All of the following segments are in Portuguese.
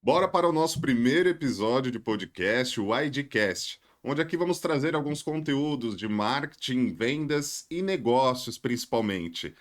Bora para o nosso primeiro episódio de podcast, o IDcast, onde aqui vamos trazer alguns conteúdos de marketing, vendas e negócios, principalmente.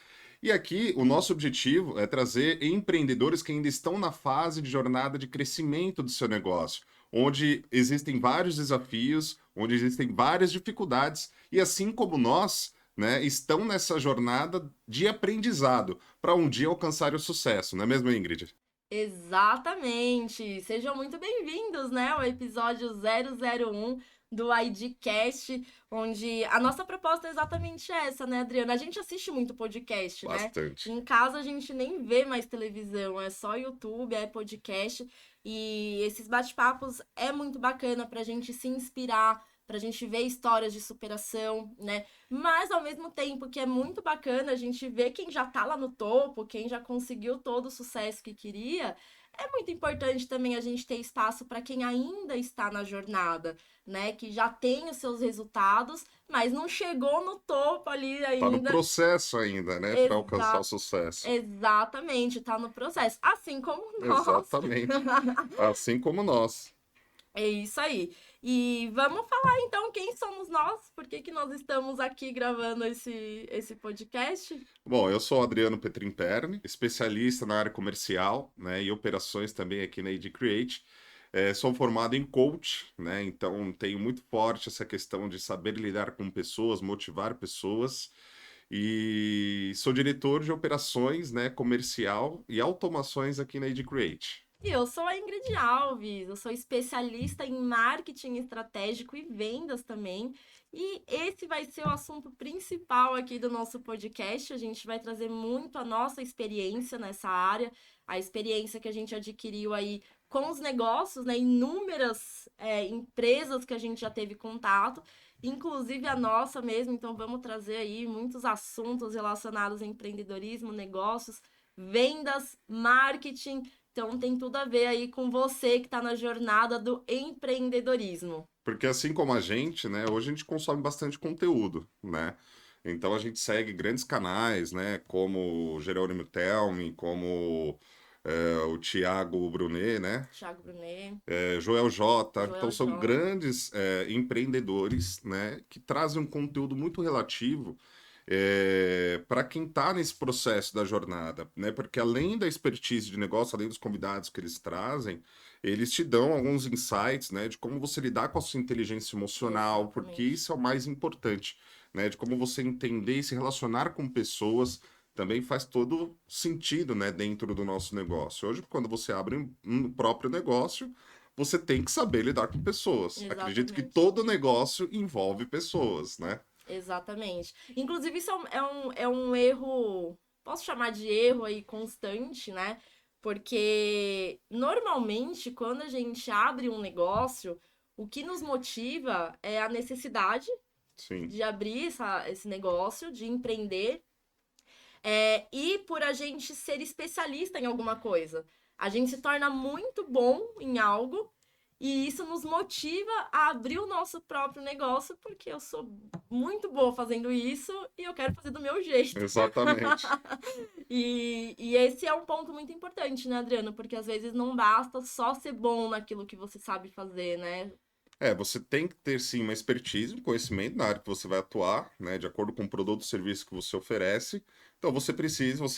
E aqui o nosso objetivo é trazer empreendedores que ainda estão na fase de jornada de crescimento do seu negócio, onde existem vários desafios, onde existem várias dificuldades, e assim como nós, né, estão nessa jornada de aprendizado para um dia alcançar o sucesso, não é mesmo, Ingrid? Exatamente! Sejam muito bem-vindos, né, ao episódio 001 do IDcast, onde a nossa proposta é exatamente essa, né, Adriana? A gente assiste muito podcast, né? Bastante. Em casa a gente nem vê mais televisão, é só YouTube, é podcast. E esses bate-papos é muito bacana pra gente se inspirar, pra gente ver histórias de superação, né? Mas ao mesmo tempo que é muito bacana a gente ver quem já tá lá no topo, quem já conseguiu todo o sucesso que queria, é muito importante também a gente ter espaço para quem ainda está na jornada, né? Que já tem os seus resultados, mas não chegou no topo ali Tá no ainda. processo ainda, né, para alcançar o Exa sucesso. exatamente, tá no processo. Assim como nós. Exatamente. Assim como nós. É isso aí. E vamos falar então quem somos nós, por que que nós estamos aqui gravando esse podcast? Bom, eu sou o Adriano Petrimperni, especialista na área comercial, né, e operações também aqui na ID Create. Sou formado em coach, né, então tenho muito forte essa questão de saber lidar com pessoas, motivar pessoas. E sou diretor de operações, né, comercial e automações aqui na ID Create. E eu sou a Ingrid Alves, eu sou especialista em marketing estratégico e vendas também. E esse vai ser o assunto principal aqui do nosso podcast. A gente vai trazer muito a nossa experiência nessa área, a experiência que a gente adquiriu aí com os negócios, né? Inúmeras empresas que a gente já teve contato, inclusive a nossa mesmo. Então vamos trazer aí muitos assuntos relacionados a empreendedorismo, negócios, vendas, marketing. Então tem tudo a ver aí com você que está na jornada do empreendedorismo. Porque assim como a gente, né, hoje a gente consome bastante conteúdo, né? Então a gente segue grandes canais, né, como o Jerônimo Telmi, como o Thiago Brunet, né? Thiago Brunet, Joel J. Então Joel são J. grandes empreendedores, né, que trazem um conteúdo muito relativo para quem está nesse processo da jornada, né? Porque além da expertise de negócio, além dos convidados que eles trazem, eles te dão alguns insights, né, de como você lidar com a sua inteligência emocional, porque Exatamente. isso é o mais importante, né, de como você entender e se relacionar com pessoas também faz todo sentido, né, dentro do nosso negócio. Hoje, quando você abre um próprio negócio, você tem que saber lidar com pessoas. Acredito que Exatamente. todo negócio envolve pessoas, né? Exatamente. Inclusive, isso é um erro, posso chamar de erro aí constante, né? Porque normalmente, quando a gente abre um negócio, o que nos motiva é a necessidade Sim. de abrir esse negócio, de empreender. E por a gente ser especialista em alguma coisa. A gente se torna muito bom em algo e isso nos motiva a abrir o nosso próprio negócio, porque eu sou muito boa fazendo isso e eu quero fazer do meu jeito. Exatamente. E esse é um ponto muito importante, né, Adriano? Porque às vezes não basta só ser bom naquilo que você sabe fazer, né? Você tem que ter sim uma expertise, um conhecimento na área que você vai atuar, né, de acordo com o produto ou serviço que você oferece. Então você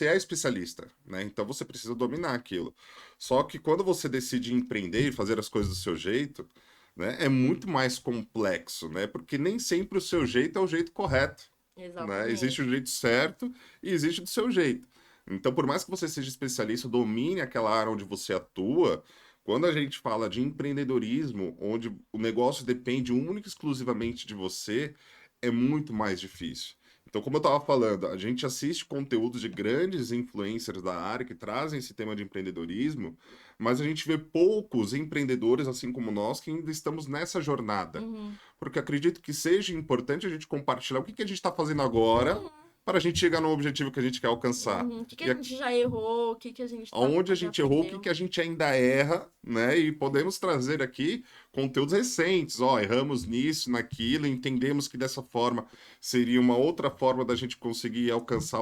é especialista, né? Então você precisa dominar aquilo. Só que quando você decide empreender e fazer as coisas do seu jeito, né, é muito mais complexo, né? Porque nem sempre o seu jeito é o jeito correto, né? Existe o Exatamente. jeito certo e existe do seu jeito. Então, por mais que você seja especialista, domine aquela área onde você atua, quando a gente fala de empreendedorismo, onde o negócio depende única e exclusivamente de você, é muito mais difícil. Então, como eu estava falando, a gente assiste conteúdos de grandes influencers da área que trazem esse tema de empreendedorismo, mas a gente vê poucos empreendedores, assim como nós, que ainda estamos nessa jornada. Uhum. Porque acredito que seja importante a gente compartilhar o que que a gente está fazendo agora Uhum. para a gente chegar no objetivo que a gente quer alcançar. Uhum. O que que a E gente já errou, o que que a gente aonde a já gente errou, o que aprendeu. que a gente ainda erra, né? E podemos trazer aqui conteúdos recentes. Ó, erramos nisso, naquilo, entendemos que dessa forma seria uma outra forma da gente conseguir alcançar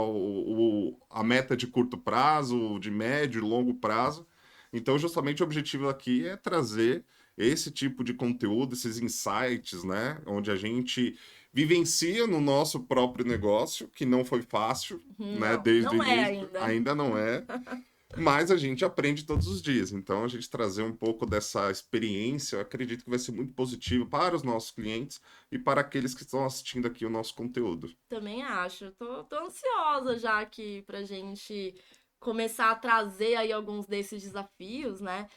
a meta de curto prazo, de médio e longo prazo. Então, justamente o objetivo aqui é trazer esse tipo de conteúdo, esses insights, né? Onde a gente vivencia no nosso próprio negócio, que não foi fácil, né? Não, Desde o não é início, ainda. ainda não é, mas a gente aprende todos os dias. Então, a gente trazer um pouco dessa experiência, eu acredito que vai ser muito positivo para os nossos clientes e para aqueles que estão assistindo aqui o nosso conteúdo. Também acho. Tô ansiosa já aqui pra gente começar a trazer aí alguns desses desafios, né?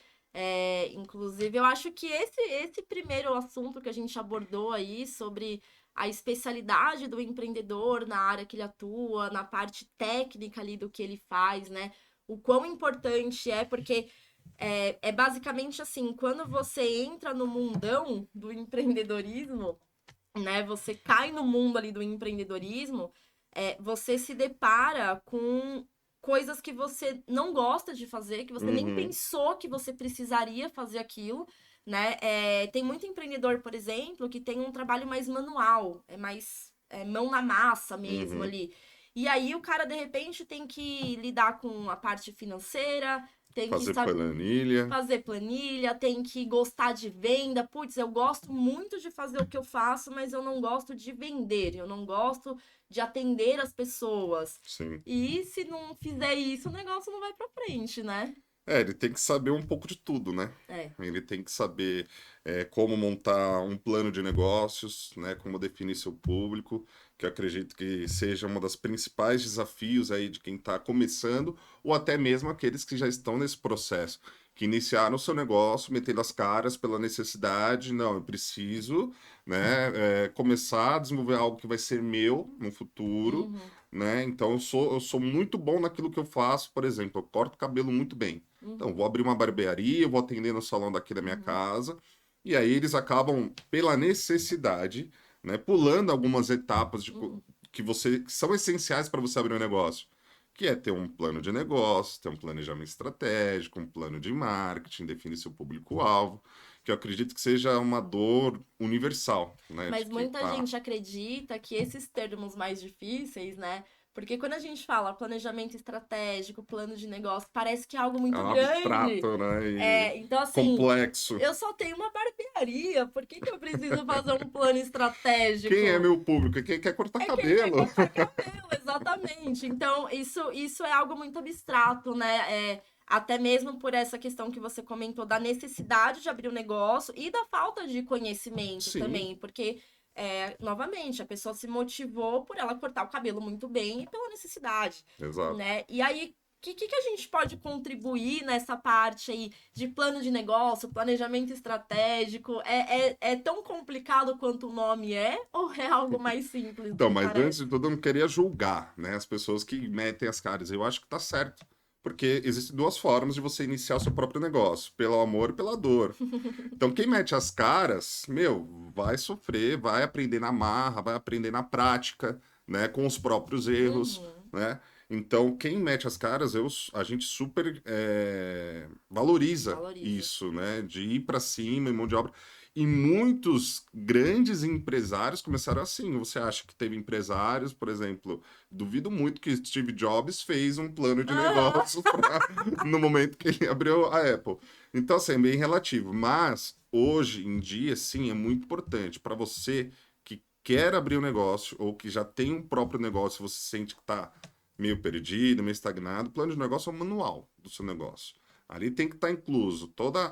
Inclusive, eu acho que esse primeiro assunto que a gente abordou aí sobre a especialidade do empreendedor na área que ele atua, na parte técnica ali do que ele faz, né? O quão importante é, porque é basicamente assim, quando você entra no mundão do empreendedorismo, né? Você cai no mundo ali do empreendedorismo, você se depara com coisas que você não gosta de fazer, que você nem Uhum, pensou que você precisaria fazer aquilo, né? Tem muito empreendedor, por exemplo, que tem um trabalho mais manual, é mais mão na massa mesmo uhum. ali. E aí o cara, de repente, tem que lidar com a parte financeira, tem que Fazer saber planilha. fazer planilha, tem que gostar de venda. Putz, eu gosto muito de fazer o que eu faço, mas eu não gosto de vender, eu não gosto de atender as pessoas. Sim. E se não fizer isso, o negócio não vai pra frente, né? Ele tem que saber um pouco de tudo, né? É. Ele tem que saber como montar um plano de negócios, né? Como definir seu público, que eu acredito que seja uma das principais desafios aí de quem está começando, ou até mesmo aqueles que já estão nesse processo, que iniciaram o seu negócio, metendo as caras pela necessidade, não, eu preciso, né? Começar a desenvolver algo que vai ser meu no futuro, Uhum, né? Então eu sou muito bom naquilo que eu faço, por exemplo, eu corto cabelo muito bem. Então, uhum, vou abrir uma barbearia, eu vou atender no salão daqui da minha uhum, casa, e aí eles acabam, pela necessidade, né, pulando algumas etapas uhum, que são essenciais para você abrir um negócio, que é ter um plano de negócio, ter um planejamento estratégico, um plano de marketing, definir seu público-alvo, que eu acredito que seja uma dor universal, né, de Mas quem muita está gente acredita que esses termos mais difíceis, né? Porque quando a gente fala planejamento estratégico, plano de negócio, parece que é algo muito grande. abstrato, né, e Então, assim, complexo. eu só tenho uma barbearia, por que que eu preciso fazer um plano Quem é estratégico? meu público? Quem quer cortar É quem quer cabelo? cortar cabelo, exatamente. Então, isso é algo muito abstrato, né? Até mesmo por essa questão que você comentou da necessidade de abrir um negócio e da falta de conhecimento Sim, também, porque, novamente, a pessoa se motivou por ela cortar o cabelo muito bem e pela necessidade, exato. né? E aí, que a gente pode contribuir nessa parte aí de plano de negócio, planejamento estratégico? É tão complicado quanto o nome é, ou é algo mais simples do Então, que mas antes parece? de tudo, eu não queria julgar, né, as pessoas que metem as caras. Eu acho que tá certo. Porque existem duas formas de você iniciar o seu próprio negócio: pelo amor e pela dor. Então, quem mete as caras, meu, vai sofrer, vai aprender na marra, vai aprender na prática, né, com os próprios erros, Uhum, né? Então, quem mete as caras, a gente super valoriza valoriza. isso, né? De ir para cima em mão de obra. E muitos grandes empresários começaram assim. Você acha que teve empresários, por exemplo, duvido muito que Steve Jobs fez um plano de Aham. negócios no momento que ele abriu a Apple. Então, assim, é bem relativo. Mas, hoje em dia, sim, é muito importante para você que quer abrir um negócio ou que já tem um próprio negócio, você sente que está meio perdido, meio estagnado, o plano de negócio é o manual do seu negócio. Ali tem que estar incluso toda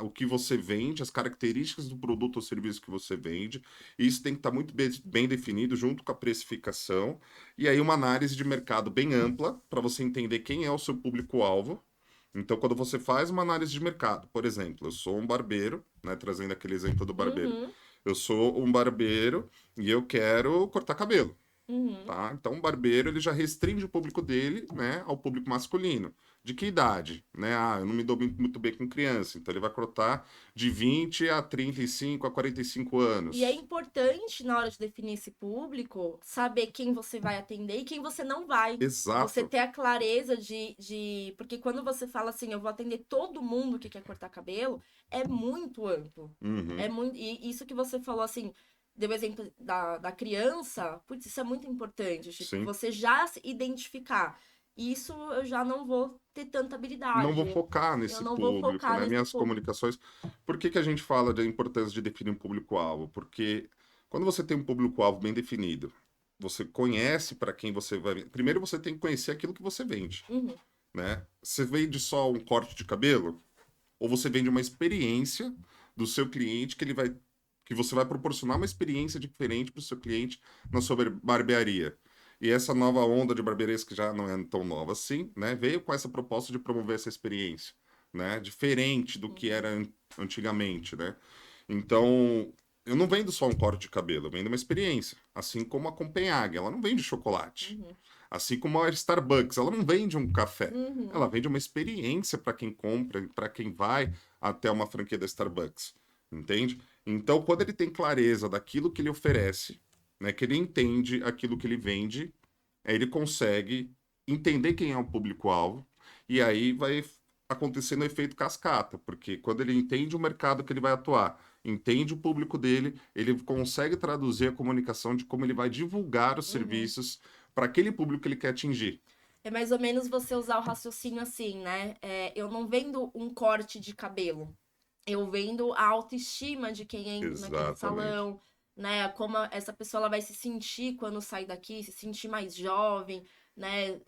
o que você vende, as características do produto ou serviço que você vende. E isso tem que estar muito bem definido junto com a precificação. E aí uma análise de mercado bem ampla para você entender quem é o seu público-alvo. Então, quando você faz uma análise de mercado, por exemplo, eu sou um barbeiro, né, trazendo aquele exemplo do barbeiro. Uhum, Eu sou um barbeiro e eu quero cortar cabelo. uhum. Tá? Então, o barbeiro ele já restringe o público dele, né, ao público masculino. De que idade? Né? Ah, eu não me dou muito bem com criança, então ele vai cortar de 20 a 35 a 45 E é anos. importante, na hora de definir esse público, saber quem você vai atender e quem você não vai. Você Exato. ter a clareza Porque quando você fala assim, eu vou atender todo mundo que quer cortar cabelo, é muito amplo. É Uhum. muito... E isso que você falou, assim, deu o exemplo da criança, putz, isso é muito importante. Tipo, Sim. você já se identificar. Isso eu já não vou ter tanta Não vou habilidade. focar Eu nesse não vou público, focar né? nesse Minhas público. comunicações. Por que que a gente fala da importância de definir um público-alvo? Porque quando você tem um público-alvo bem definido, você conhece para quem você vai. Primeiro você tem que conhecer aquilo que você vende, Uhum, né? Você vende só um corte de cabelo? Ou você vende uma experiência do seu cliente que você vai proporcionar uma experiência diferente para o seu cliente na sua barbearia. E essa nova onda de barbearias que já não é tão nova assim, né, veio com essa proposta de promover essa experiência, né, diferente do que uhum, era antigamente, né? Então, eu não vendo só um corte de cabelo, eu vendo uma experiência, assim como a Copenhague, ela não vende chocolate. uhum, Assim como a Starbucks, ela não vende um café, ela uhum, vende uma experiência para quem compra, para quem vai até uma franquia da Starbucks, entende? Então, quando ele tem clareza daquilo que ele oferece, né, que ele entende aquilo que ele vende, aí ele consegue entender quem é o público-alvo e aí vai acontecendo o efeito cascata, porque quando ele entende o mercado que ele vai atuar, entende o público dele, ele consegue traduzir a comunicação de como ele vai divulgar os uhum. serviços para aquele público que ele quer atingir. É mais ou menos você usar o raciocínio assim, né? Eu não vendo um corte de cabelo. Eu vendo a autoestima de quem entra naquele Exatamente. salão, né? Como essa pessoa ela vai se sentir quando sair daqui, se sentir mais jovem, né?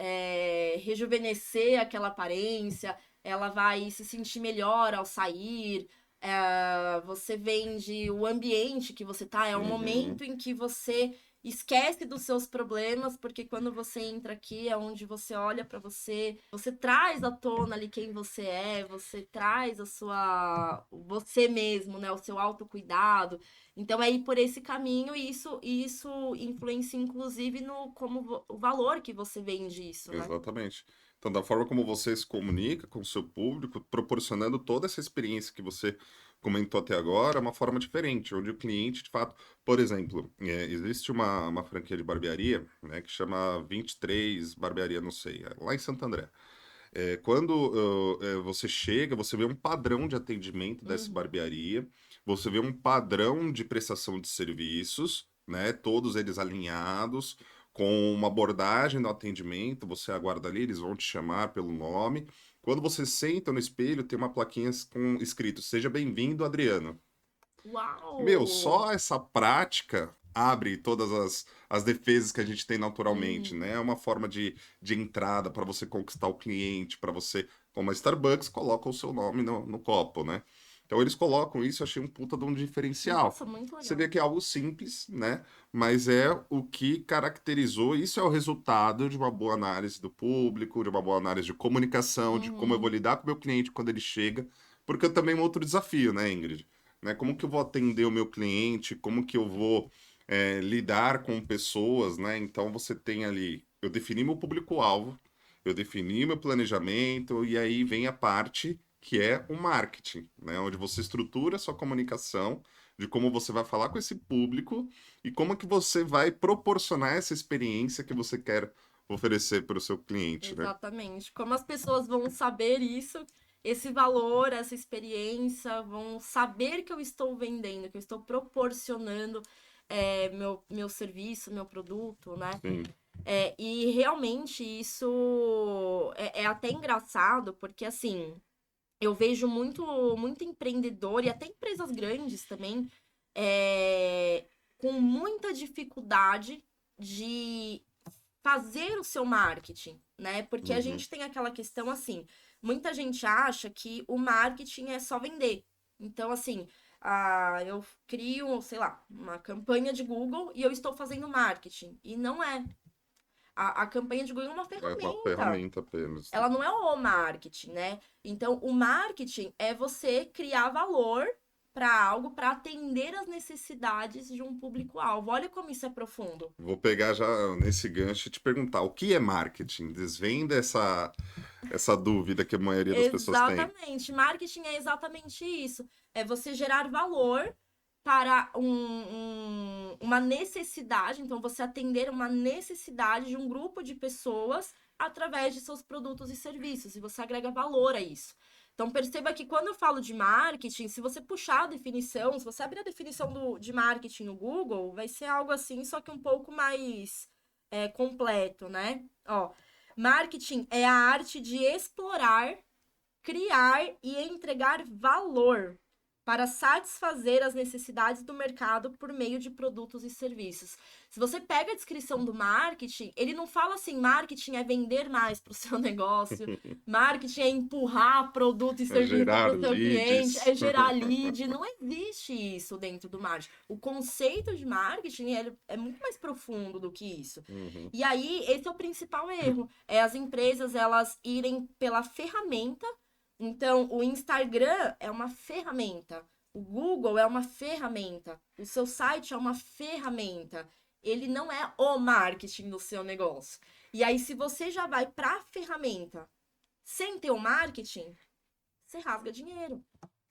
Rejuvenescer aquela aparência, ela vai se sentir melhor ao sair. Você vende o ambiente que você tá, é o Uhum. momento em que você esquece dos seus problemas, porque quando você entra aqui é onde você olha pra você, você traz à tona ali quem você é, você traz a sua você mesmo, né, o seu autocuidado. Então é ir por esse caminho e isso influencia inclusive no o valor que você vende isso, né? Exatamente. Então, da forma como você se comunica com o seu público, proporcionando toda essa experiência que você comentou até agora, é uma forma diferente, onde o cliente, de fato, por exemplo, existe uma franquia de barbearia, né, que chama 23 Barbearia, não sei, lá em Santo André. Quando você chega, você vê um padrão de atendimento dessa Uhum, barbearia, você vê um padrão de prestação de serviços, né? Todos eles alinhados, com uma abordagem do atendimento, você aguarda ali, eles vão te chamar pelo nome. Quando você senta no espelho, tem uma plaquinha com escrito: Seja bem-vindo, Adriano. Meu, uau! só essa prática abre todas as defesas que a gente tem naturalmente, Uhum. né? É uma forma de entrada para você conquistar o cliente, para você, como a Starbucks, coloca o seu nome no copo, né? Então eles colocam isso, eu achei um puta de um diferencial. Nossa, muito Você legal. vê que é algo simples, né? Mas é o que caracterizou, isso é o resultado de uma boa análise do público, de uma boa análise de comunicação, de como eu vou Uhum. lidar com o meu cliente quando ele chega, porque eu também um outro desafio, né, Ingrid? Né? Como que eu vou atender o meu cliente? Como que eu vou lidar com pessoas, né? Então você tem ali, eu defini meu público-alvo, eu defini meu planejamento e aí vem a parte que é o marketing, né? Onde você estrutura a sua comunicação de como você vai falar com esse público e como que você vai proporcionar essa experiência que você quer oferecer para o seu cliente, né? Exatamente. Como as pessoas vão saber isso, esse valor, essa experiência, vão saber que eu estou vendendo, que eu estou proporcionando meu serviço, meu produto, né? Sim. E realmente isso é até engraçado, porque assim, eu vejo muito empreendedor e até empresas grandes também, com muita dificuldade de fazer o seu marketing, né? Porque a Uhum. gente tem aquela questão assim, muita gente acha que o marketing é só vender. Então, assim, eu crio, sei lá, uma campanha de Google e eu estou fazendo marketing. E não é. A campanha de Google é uma É uma ferramenta. ferramenta apenas. Ela não é o marketing, né? Então, o marketing é você criar valor para algo para atender as necessidades de um público-alvo. Olha como isso é profundo. Vou pegar já nesse gancho e te perguntar, o que é marketing? Desvenda essa dúvida que a maioria das pessoas tem. Exatamente. Marketing é exatamente isso. É você gerar valor para uma necessidade. Então, você atender uma necessidade de um grupo de pessoas através de seus produtos e serviços. E você agrega valor a isso. Então, perceba que quando eu falo de marketing, se você puxar a definição, se você abrir a definição de marketing no Google, vai ser algo assim, só que um pouco mais completo, né? Ó, Marketing é a arte de explorar, criar e entregar valor para satisfazer as necessidades do mercado por meio de produtos e serviços. Se você pega a descrição do marketing, ele não fala assim, marketing é vender mais para o seu negócio, marketing é empurrar produto e É serviço gerar para o seu cliente, leads. é gerar lead. Não existe isso dentro do marketing. O conceito de marketing é muito mais profundo do que isso. Uhum. E aí, esse é o principal erro. É as empresas, elas irem pela ferramenta. Então, o Instagram é uma ferramenta, o Google é uma ferramenta, o seu site é uma ferramenta. Ele não é o marketing do seu negócio. E aí, se você já vai para a ferramenta sem ter o marketing, você rasga dinheiro.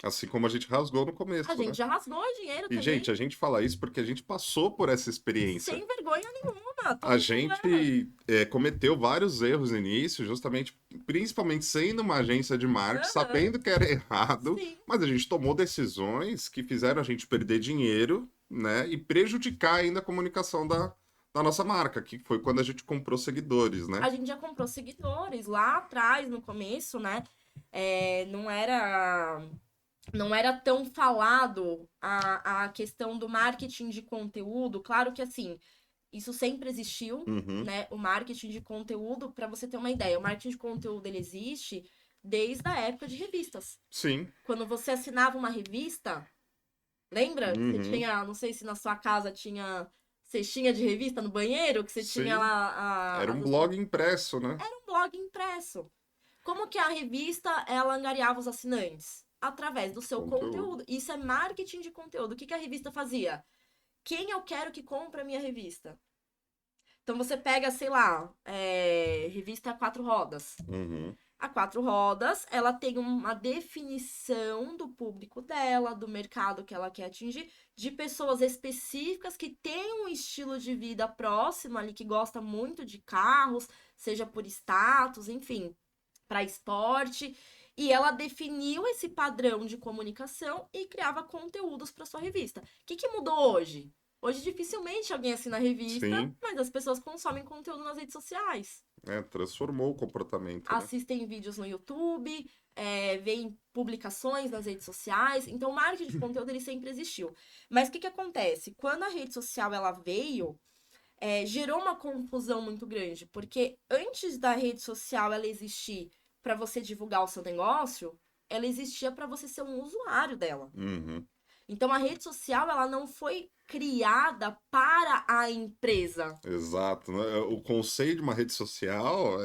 Assim como a gente rasgou no A começo, né? gente já rasgou dinheiro E, também, gente, a gente fala isso porque a gente passou por essa experiência. sem vergonha nenhuma. Todo A mundo erra. gente cometeu vários erros no início, justamente, principalmente sendo uma agência de marketing, Aham, sabendo que era errado, sim. mas a gente tomou decisões que fizeram a gente perder dinheiro, né, e prejudicar ainda a comunicação da nossa marca, que foi quando a gente comprou seguidores, né? A gente já comprou seguidores lá atrás, no começo, né? Não era tão falado a questão do marketing de conteúdo. Claro que, assim, isso sempre existiu, Uhum. né? O marketing de conteúdo, para você ter uma ideia, o marketing de conteúdo, ele existe desde a época de revistas. Sim. Quando você assinava uma revista, lembra? Você Uhum. tinha, não sei se na sua casa tinha cestinha de revista no banheiro, que você tinha Sim. lá Era um blog impresso, né? era um blog impresso. Como que a revista ela angariava os assinantes? Através do seu Conteúdo. conteúdo. Isso é marketing de conteúdo. O que que a revista fazia? Quem eu quero que compre a minha revista? Então você pega, sei lá, revista Quatro Rodas. Uhum. A Quatro Rodas, ela tem uma definição do público dela, do mercado que ela quer atingir, de pessoas específicas que têm um estilo de vida próximo ali, que gosta muito de carros, seja por status, enfim, para esporte. E ela definiu esse padrão de comunicação e criava conteúdos para sua revista. O que mudou hoje? Hoje dificilmente alguém assina a revista, Sim. mas as pessoas consomem conteúdo nas redes sociais. Transformou o comportamento, né? Assistem vídeos no YouTube, veem publicações nas redes sociais. Então, o marketing de conteúdo ele sempre existiu. Mas o que acontece? Quando a rede social ela veio, gerou uma confusão muito grande, porque antes da rede social ela existir para você divulgar o seu negócio, ela existia para você ser um usuário dela. Uhum. Então, a rede social ela não foi criada para a empresa. Exato, né? O conceito de uma rede social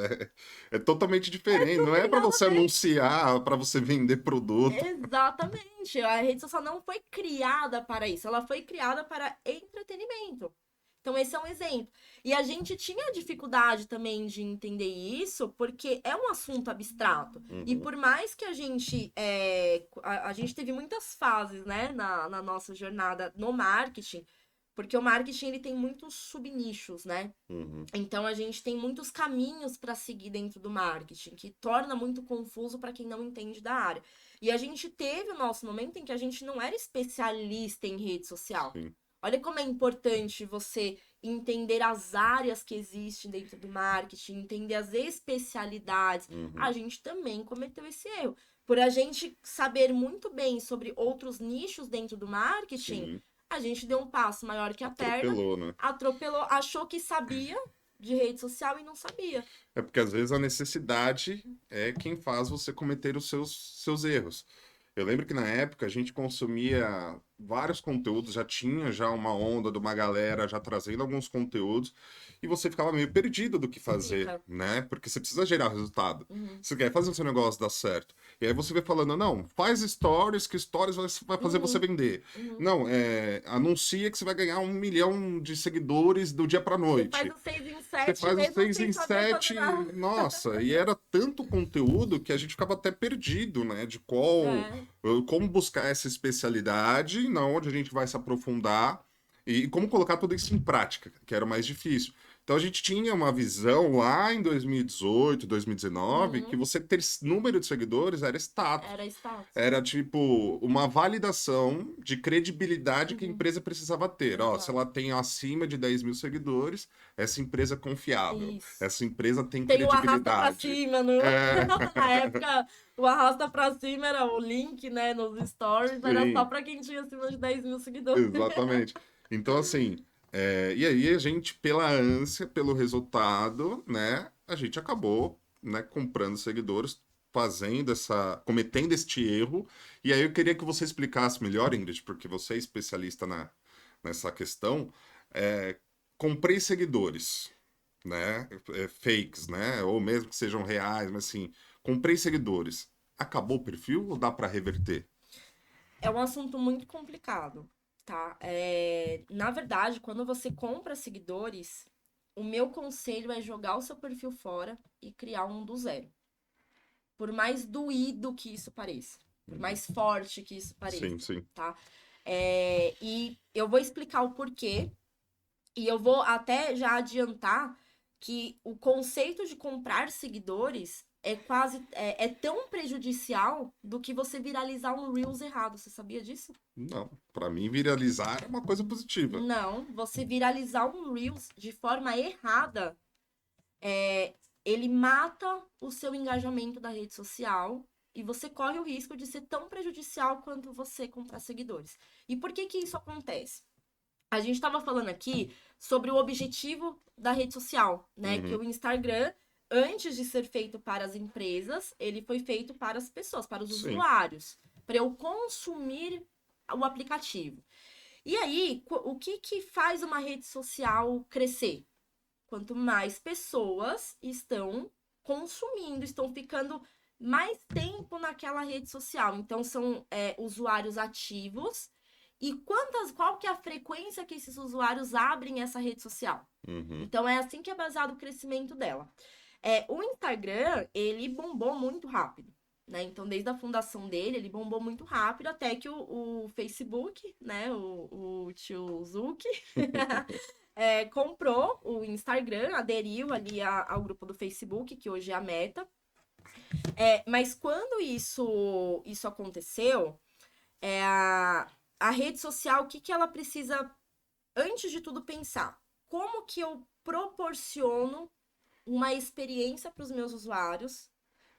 é totalmente diferente. Não Não é tem para nada a você ver. anunciar, para você vender produto. Exatamente. A rede social não foi criada para isso. Ela foi criada para entretenimento. Então, esse é um exemplo. E a gente tinha dificuldade também de entender isso, porque é um assunto abstrato. E Uhum. por mais que a gente teve muitas fases, né, na nossa jornada no marketing, porque o marketing ele tem muitos subnichos, né? Uhum. Então a gente tem muitos caminhos para seguir dentro do marketing, que torna muito confuso para quem não entende da área. E a gente teve o nosso momento em que a gente não era especialista em rede social. Sim. Olha como é importante você entender as áreas que existem dentro do marketing, entender as especialidades. A Uhum. gente também cometeu esse erro. Por a gente saber muito bem sobre outros nichos dentro do marketing, Sim. a gente deu um passo maior que a perna, Atropelou, né? atropelou, achou que sabia de rede social e não sabia. É porque às vezes a necessidade é quem faz você cometer os seus erros. Eu lembro que na época a gente consumia vários conteúdos, já uma onda de uma galera já trazendo alguns conteúdos, e você ficava meio perdido do que fazer, Fica. né? Porque você precisa gerar resultado. Uhum, Você quer fazer o seu negócio dar certo. E aí você vem falando, não, faz stories, que stories vai fazer você uhum, vender. uhum. Não, anuncia que você vai ganhar 1 milhão de seguidores do dia pra Você faz noite. o 6 em Você 7 faz o mesmo 6 sem em saber fazer 7, nada. nossa, e era tanto conteúdo que a gente ficava até perdido, né? De É. como buscar essa especialidade, na onde a gente vai se aprofundar e como colocar tudo isso em prática, que era o mais difícil. Então a gente tinha uma visão lá em 2018, 2019, que Uhum. você ter número de seguidores era status. Era status. Era tipo uma validação de credibilidade que a Uhum. empresa precisava ter. Ó, se Exato. ela tem acima de 10 mil seguidores, essa empresa é confiável. Isso. Essa empresa tem Tem o arrasta pra credibilidade. cima no... É, Na época, o arrasta pra cima era o link, né, nos stories, era só sim, pra quem tinha acima de 10 mil seguidores. exatamente. Então, assim, e aí a gente, pela ânsia, pelo resultado, né, a gente acabou, né, comprando seguidores, cometendo este erro. E aí eu queria que você explicasse melhor, Ingrid, porque você é especialista nessa questão. É, comprei seguidores, né, fakes, né, ou mesmo que sejam reais, mas assim, comprei seguidores. Acabou o perfil ou dá para reverter? É um assunto muito complicado, tá? Na verdade, quando você compra seguidores, o meu conselho é jogar o seu perfil fora e criar um do zero. Por mais doído que isso pareça, por mais forte que isso Sim, pareça, sim. tá? E eu vou explicar o porquê, e eu vou até já adiantar que o conceito de comprar seguidores é tão prejudicial do que você viralizar um Reels errado. Você sabia disso? Não, para mim viralizar é uma coisa positiva. Não, você viralizar um Reels de forma errada, ele mata o seu engajamento da rede social e você corre o risco de ser tão prejudicial quanto você comprar seguidores. E por que que isso acontece? A gente estava falando aqui sobre o objetivo da rede social, né? Que Uhum, o Instagram, antes de ser feito para as empresas, ele foi feito para as pessoas, para os sim. usuários, para eu consumir o aplicativo. E aí, o que que faz uma rede social crescer? Quanto mais pessoas estão consumindo, estão ficando mais tempo naquela rede social. Então, são usuários ativos. E qual que é a frequência que esses usuários abrem essa rede social? Uhum, Então, é assim que é baseado o crescimento dela. O Instagram, ele bombou muito rápido. Né? Então, desde a fundação dele, ele bombou muito rápido, até que o Facebook, né, o tio Zuck, comprou o Instagram, aderiu ali ao grupo do Facebook, que hoje é a Meta. Mas quando isso aconteceu, a rede social, o que, que ela precisa, antes de tudo, pensar? Como que eu proporciono uma experiência para os meus usuários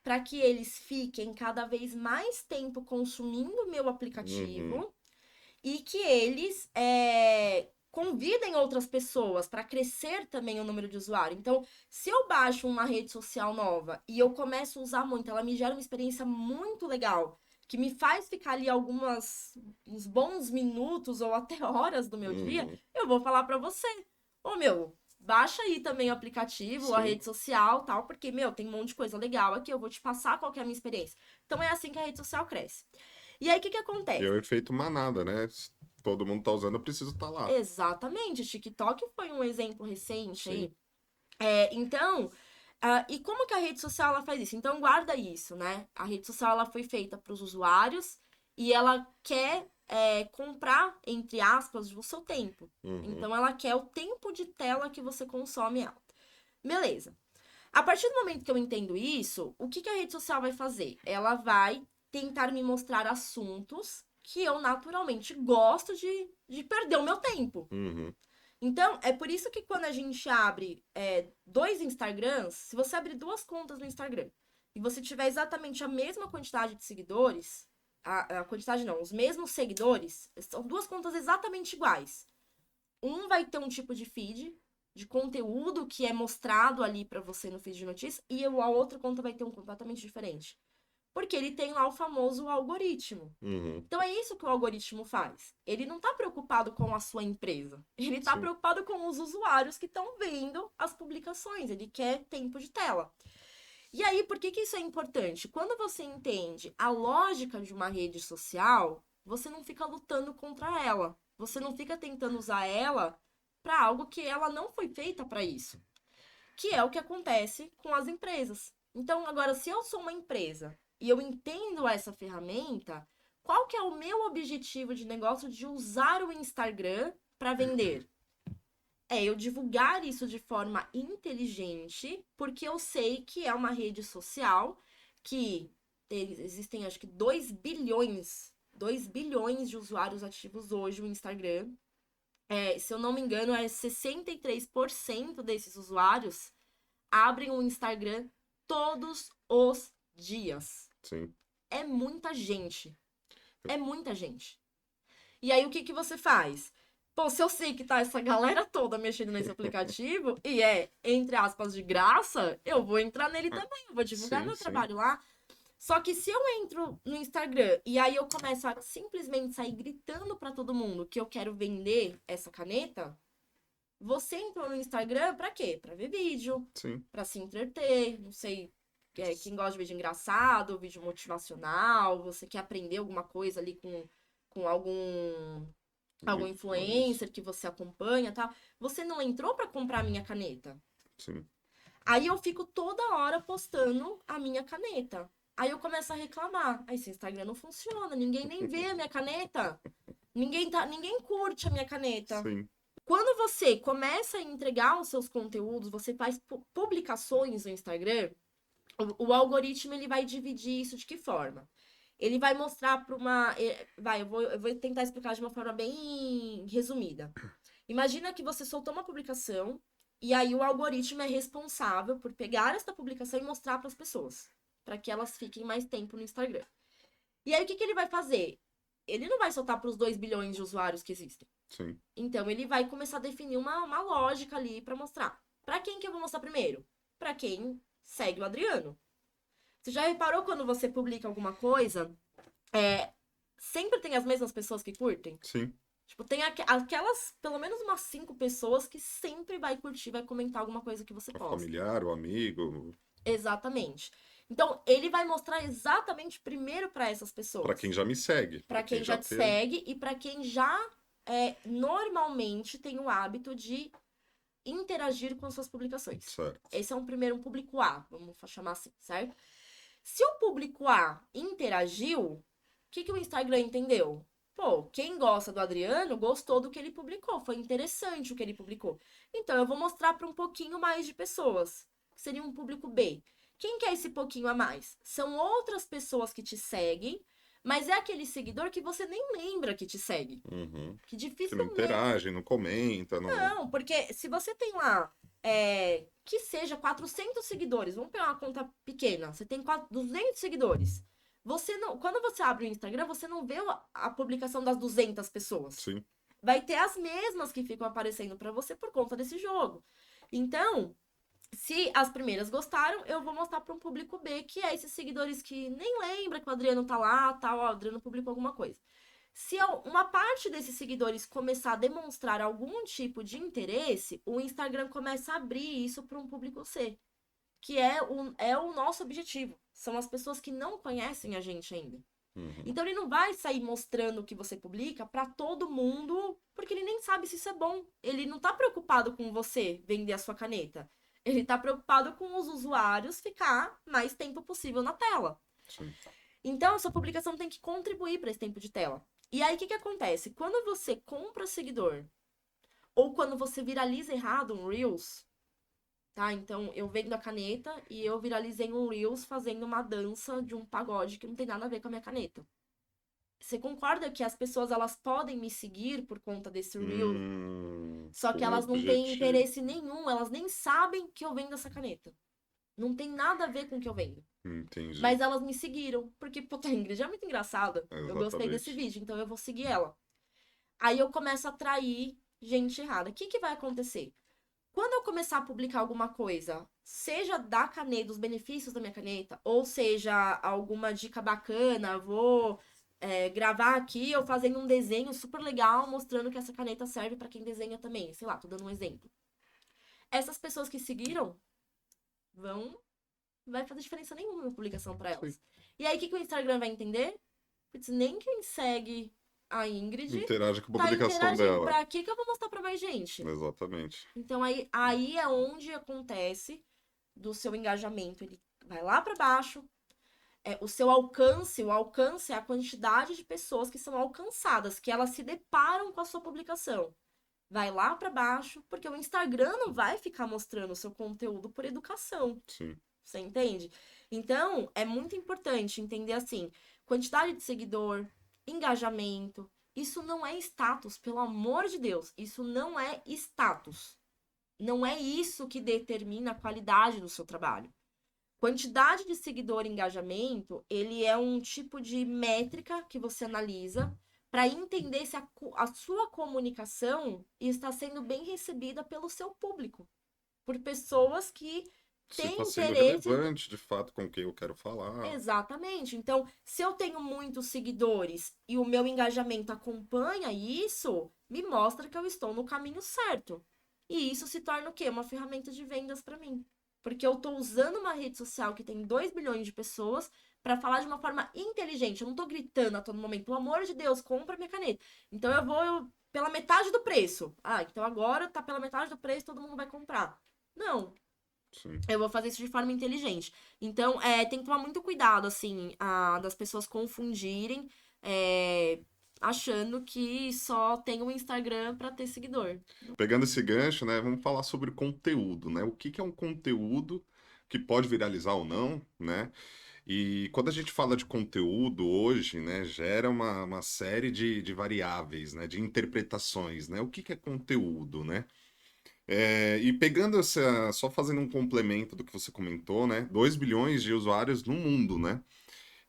para que eles fiquem cada vez mais tempo consumindo o meu uhum, aplicativo e que eles convidem outras pessoas para crescer também o número de usuário. Então, se eu baixo uma rede social nova e eu começo a usar muito, ela me gera uma experiência muito legal, que me faz ficar ali uns bons minutos ou até horas do meu dia, uhum. eu vou falar para você, ô meu, baixa aí também o aplicativo, a Sim. rede social, tal, porque, meu, tem um monte de coisa legal aqui, eu vou te passar qual que é a minha experiência. Então é assim que a rede social cresce. E aí, o que que E é acontece? o efeito manada, né? Se todo mundo tá usando, eu preciso estar lá. Exatamente, TikTok foi um exemplo recente Sim. aí. Então, e como que a rede social ela faz isso? Então, guarda isso, né? A rede social ela foi feita para os usuários e ela quer comprar, entre aspas, o seu tempo. Uhum, Então, ela quer o tempo de tela que você consome ela. Beleza. A partir do momento que eu entendo isso, o que que a rede social vai fazer? Ela vai tentar me mostrar assuntos que eu naturalmente gosto de perder o meu tempo. uhum, Então, é por isso que quando a gente abre dois Instagrams, se você abrir duas contas no Instagram e você tiver exatamente a mesma quantidade de seguidores, a quantidade não, os mesmos seguidores, são duas contas exatamente iguais. Um vai ter um tipo de feed, de conteúdo que é mostrado ali para você no feed de notícias, e a outra conta vai ter um completamente diferente. Porque ele tem lá o famoso algoritmo. uhum. Então é isso que o algoritmo faz. Ele não está preocupado com a sua empresa. Ele está Sim. preocupado com os usuários que estão vendo as publicações. Ele quer tempo de tela. E aí, por que que isso é importante? Quando você entende a lógica de uma rede social, você não fica lutando contra ela. Você não fica tentando usar ela para algo que ela não foi feita para isso. Que é o que acontece com as empresas. Então, agora, se eu sou uma empresa e eu entendo essa ferramenta, qual que é o meu objetivo de negócio de usar o Instagram para vender? é eu divulgar isso de forma inteligente, porque eu sei que é uma rede social que existem, acho que 2 bilhões de usuários ativos hoje no Instagram. Se eu não me engano, 63% desses usuários abrem o Instagram todos os dias. Sim. É muita gente. É muita gente. E aí, o que que você faz? Pô, se eu sei que tá essa galera toda mexendo nesse aplicativo e entre aspas, de graça, eu vou entrar nele também, eu vou divulgar Sim, meu sim. trabalho lá. Só que se eu entro no Instagram e aí eu começo a simplesmente sair gritando pra todo mundo que eu quero vender essa caneta, você entrou no Instagram pra quê? Pra ver vídeo, Sim. pra se entreter, não sei, quem gosta de vídeo engraçado, vídeo motivacional, você quer aprender alguma coisa ali com algum Influência. influencer que você acompanha, tá? Você não entrou pra comprar a minha caneta. Sim. Aí eu fico toda hora postando a minha caneta. Aí eu começo a reclamar. Aí esse Instagram não funciona, ninguém nem vê a minha caneta. Ninguém curte a minha caneta. Sim. Quando você começa a entregar os seus conteúdos, você faz publicações no Instagram, o algoritmo ele vai dividir isso de que forma? Ele vai mostrar para uma. Eu vou tentar explicar de uma forma bem resumida. Imagina que você soltou uma publicação e aí o algoritmo é responsável por pegar essa publicação e mostrar para as pessoas, para que elas fiquem mais tempo no Instagram. E aí o que que ele vai fazer? Ele não vai soltar para os 2 bilhões de usuários que existem. Sim. Então ele vai começar a definir uma lógica ali para mostrar. Para quem que eu vou mostrar primeiro? Para quem segue o Adriano. Você já reparou quando você publica alguma coisa, sempre tem as mesmas pessoas que curtem? Sim. Tipo, tem aquelas, pelo menos umas 5 pessoas que sempre vai curtir, vai comentar alguma coisa que você O posta. familiar, o amigo, Exatamente. Então, ele vai mostrar exatamente primeiro para essas para pessoas. quem já me segue, Para para quem quem já já te teve. segue e para quem já normalmente tem o hábito de interagir com as suas publicações. Certo. Esse é um público A, vamos chamar assim, certo? Se o público A interagiu, o que que o Instagram entendeu? Pô, quem gosta do Adriano gostou do que ele publicou, foi interessante o que ele publicou. Então eu vou mostrar para um pouquinho mais de pessoas, que seria um público B. Quem quer esse pouquinho a mais? São outras pessoas que te seguem, mas é aquele seguidor que você nem lembra que te segue. Uhum. Que Que não dificilmente. interage, não comenta, não. Não, porque se você tem lá, que seja 400 seguidores, vamos pegar uma conta pequena, você tem 200 seguidores. Você não, quando você abre o Instagram, você não vê a publicação das 200 pessoas. Sim. Vai ter as mesmas que ficam aparecendo para você por conta desse jogo. Então, se as primeiras gostaram, eu vou mostrar para um público B, que é esses seguidores que nem lembra que o Adriano tá lá, tal, o Adriano publicou alguma coisa. Se uma parte desses seguidores começar a demonstrar algum tipo de interesse, o Instagram começa a abrir isso para um público C, que é o nosso objetivo. São as pessoas que não conhecem a gente ainda. Uhum. Então ele não vai sair mostrando o que você publica para todo mundo, porque ele nem sabe se isso é bom. Ele não tá preocupado com você vender a sua caneta. Ele tá preocupado com os usuários ficar mais tempo possível na tela. Sim. Então, a sua publicação tem que contribuir para esse tempo de tela. E aí, o que que acontece? Quando você compra seguidor, ou quando você viraliza errado um Reels, tá? Então, eu vendo a caneta e eu viralizei um Reels fazendo uma dança de um pagode que não tem nada a ver com a minha caneta. Você concorda que as pessoas, elas podem me seguir por conta desse Reel, só que Com elas não têm objetivo. interesse nenhum, elas nem sabem que eu vendo essa caneta. Não tem nada a ver com o que eu vendo. Entendi. Mas elas me seguiram, porque, pô, a Ingrid é muito engraçada. Eu gostei desse Exatamente. vídeo, então eu vou seguir ela. Aí eu começo a atrair gente errada. O que que vai acontecer? Quando eu começar a publicar alguma coisa, seja da caneta, dos benefícios da minha caneta, ou seja, alguma dica bacana, vou gravar aqui eu fazendo um desenho super legal, mostrando que essa caneta serve pra quem desenha também. Sei lá, tô dando um exemplo. Essas pessoas que seguiram vai fazer diferença nenhuma na publicação pra elas. Sim. E aí, o que que o Instagram vai entender? Putz, nem quem segue a Ingrid Interage com a tá publicação interagindo. dela. Pra que eu vou mostrar pra mais gente? Exatamente. Então, aí é onde acontece do seu engajamento. Ele vai lá pra baixo. O seu alcance, o alcance é a quantidade de pessoas que são alcançadas, que elas se deparam com a sua publicação. vai lá para baixo, porque o Instagram não vai ficar mostrando o seu conteúdo por educação. Sim. Você entende? Então, é muito importante entender assim, quantidade de seguidor, engajamento, isso não é status, pelo amor de Deus, isso não é status. Não é isso que determina a qualidade do seu trabalho. Quantidade de seguidor e engajamento, ele é um tipo de métrica que você analisa para entender se a sua comunicação está sendo bem recebida pelo seu público, por pessoas que Se têm está sendo interesse. relevante, de fato, com quem eu quero falar. Exatamente. Então, se eu tenho muitos seguidores e o meu engajamento acompanha isso, me mostra que eu estou no caminho certo. E isso se torna o quê? Uma ferramenta de vendas para mim. Porque eu estou usando uma rede social que tem 2 bilhões de pessoas para falar de uma forma inteligente. Eu não estou gritando a todo momento, pelo amor de Deus, compra minha caneta. Então pela metade do preço. Ah, então agora tá pela metade do preço, todo mundo vai comprar. Não, Sim. eu vou fazer isso de forma inteligente. Então, tem que tomar muito cuidado, assim, das pessoas confundirem, achando que só tem o Instagram para ter seguidor. Pegando esse gancho, né, vamos falar sobre conteúdo, né? O que que é um conteúdo que pode viralizar ou não, né? E quando a gente fala de conteúdo hoje, né, gera uma série de variáveis, né, de interpretações, né? O que que é conteúdo, né? E pegando essa, só fazendo um complemento do que você comentou, né? 2 bilhões de usuários no mundo, né?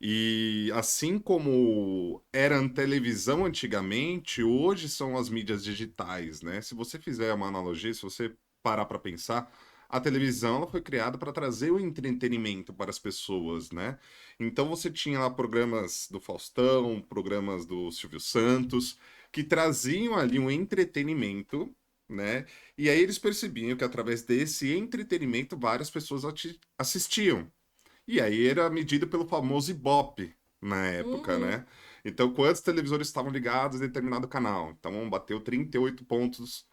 E assim como era a televisão antigamente, hoje são as mídias digitais, né? Se você fizer uma analogia, se você parar para pensar, a televisão ela foi criada para trazer o entretenimento para as pessoas, né? Então você tinha lá programas do Faustão, programas do Silvio Santos, que traziam ali um entretenimento, né? E aí eles percebiam que através desse entretenimento várias pessoas assistiam. E aí era medido pelo famoso Ibope na época, Uhum, né? Então, quantos televisores estavam ligados em determinado canal? Então, bateu 38 pontos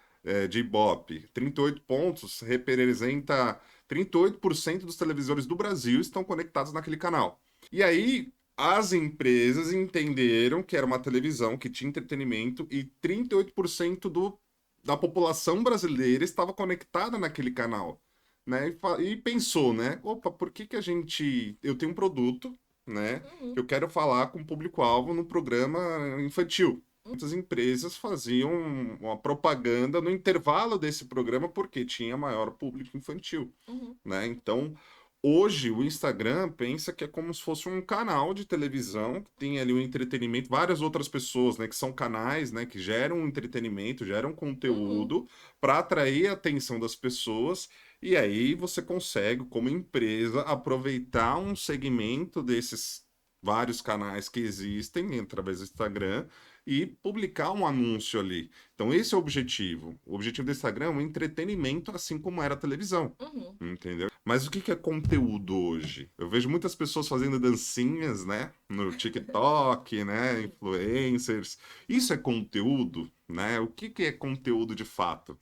de Ibope. 38 pontos representa 38% dos televisores do Brasil estão conectados naquele canal. E aí, as empresas entenderam que era uma televisão que tinha entretenimento e 38% da população brasileira estava conectada naquele canal, né? E pensou, né? Opa, por que que a gente. Eu tenho um produto, né? uhum, Eu quero falar com o público-alvo no programa infantil. Muitas empresas faziam uma propaganda no intervalo desse programa porque tinha maior público infantil, uhum, né? Então, hoje o Instagram pensa que é como se fosse um canal de televisão que tem ali o entretenimento, várias outras pessoas, né, que são canais, né, que geram entretenimento, geram uhum, conteúdo para atrair a atenção das pessoas. E aí você consegue, como empresa, aproveitar um segmento desses vários canais que existem através do Instagram e publicar um anúncio ali. Então, esse é o objetivo. O objetivo do Instagram é um entretenimento, assim como era a televisão. uhum. Entendeu? Mas o que que é conteúdo hoje? Eu vejo muitas pessoas fazendo dancinhas, né? No TikTok, né? Sim. Influencers. Isso é conteúdo, né? O que que é conteúdo de fato?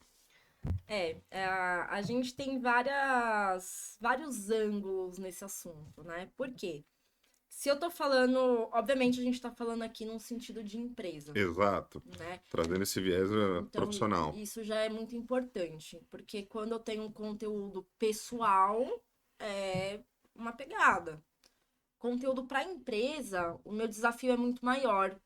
A gente tem vários ângulos nesse assunto, né? Por quê? Se eu tô falando, obviamente a gente tá falando aqui num sentido de empresa, Exato. né? Trazendo esse viés Então, profissional. isso já é muito importante, porque quando eu tenho um conteúdo pessoal, é uma pegada. Conteúdo para empresa, o meu desafio é muito maior.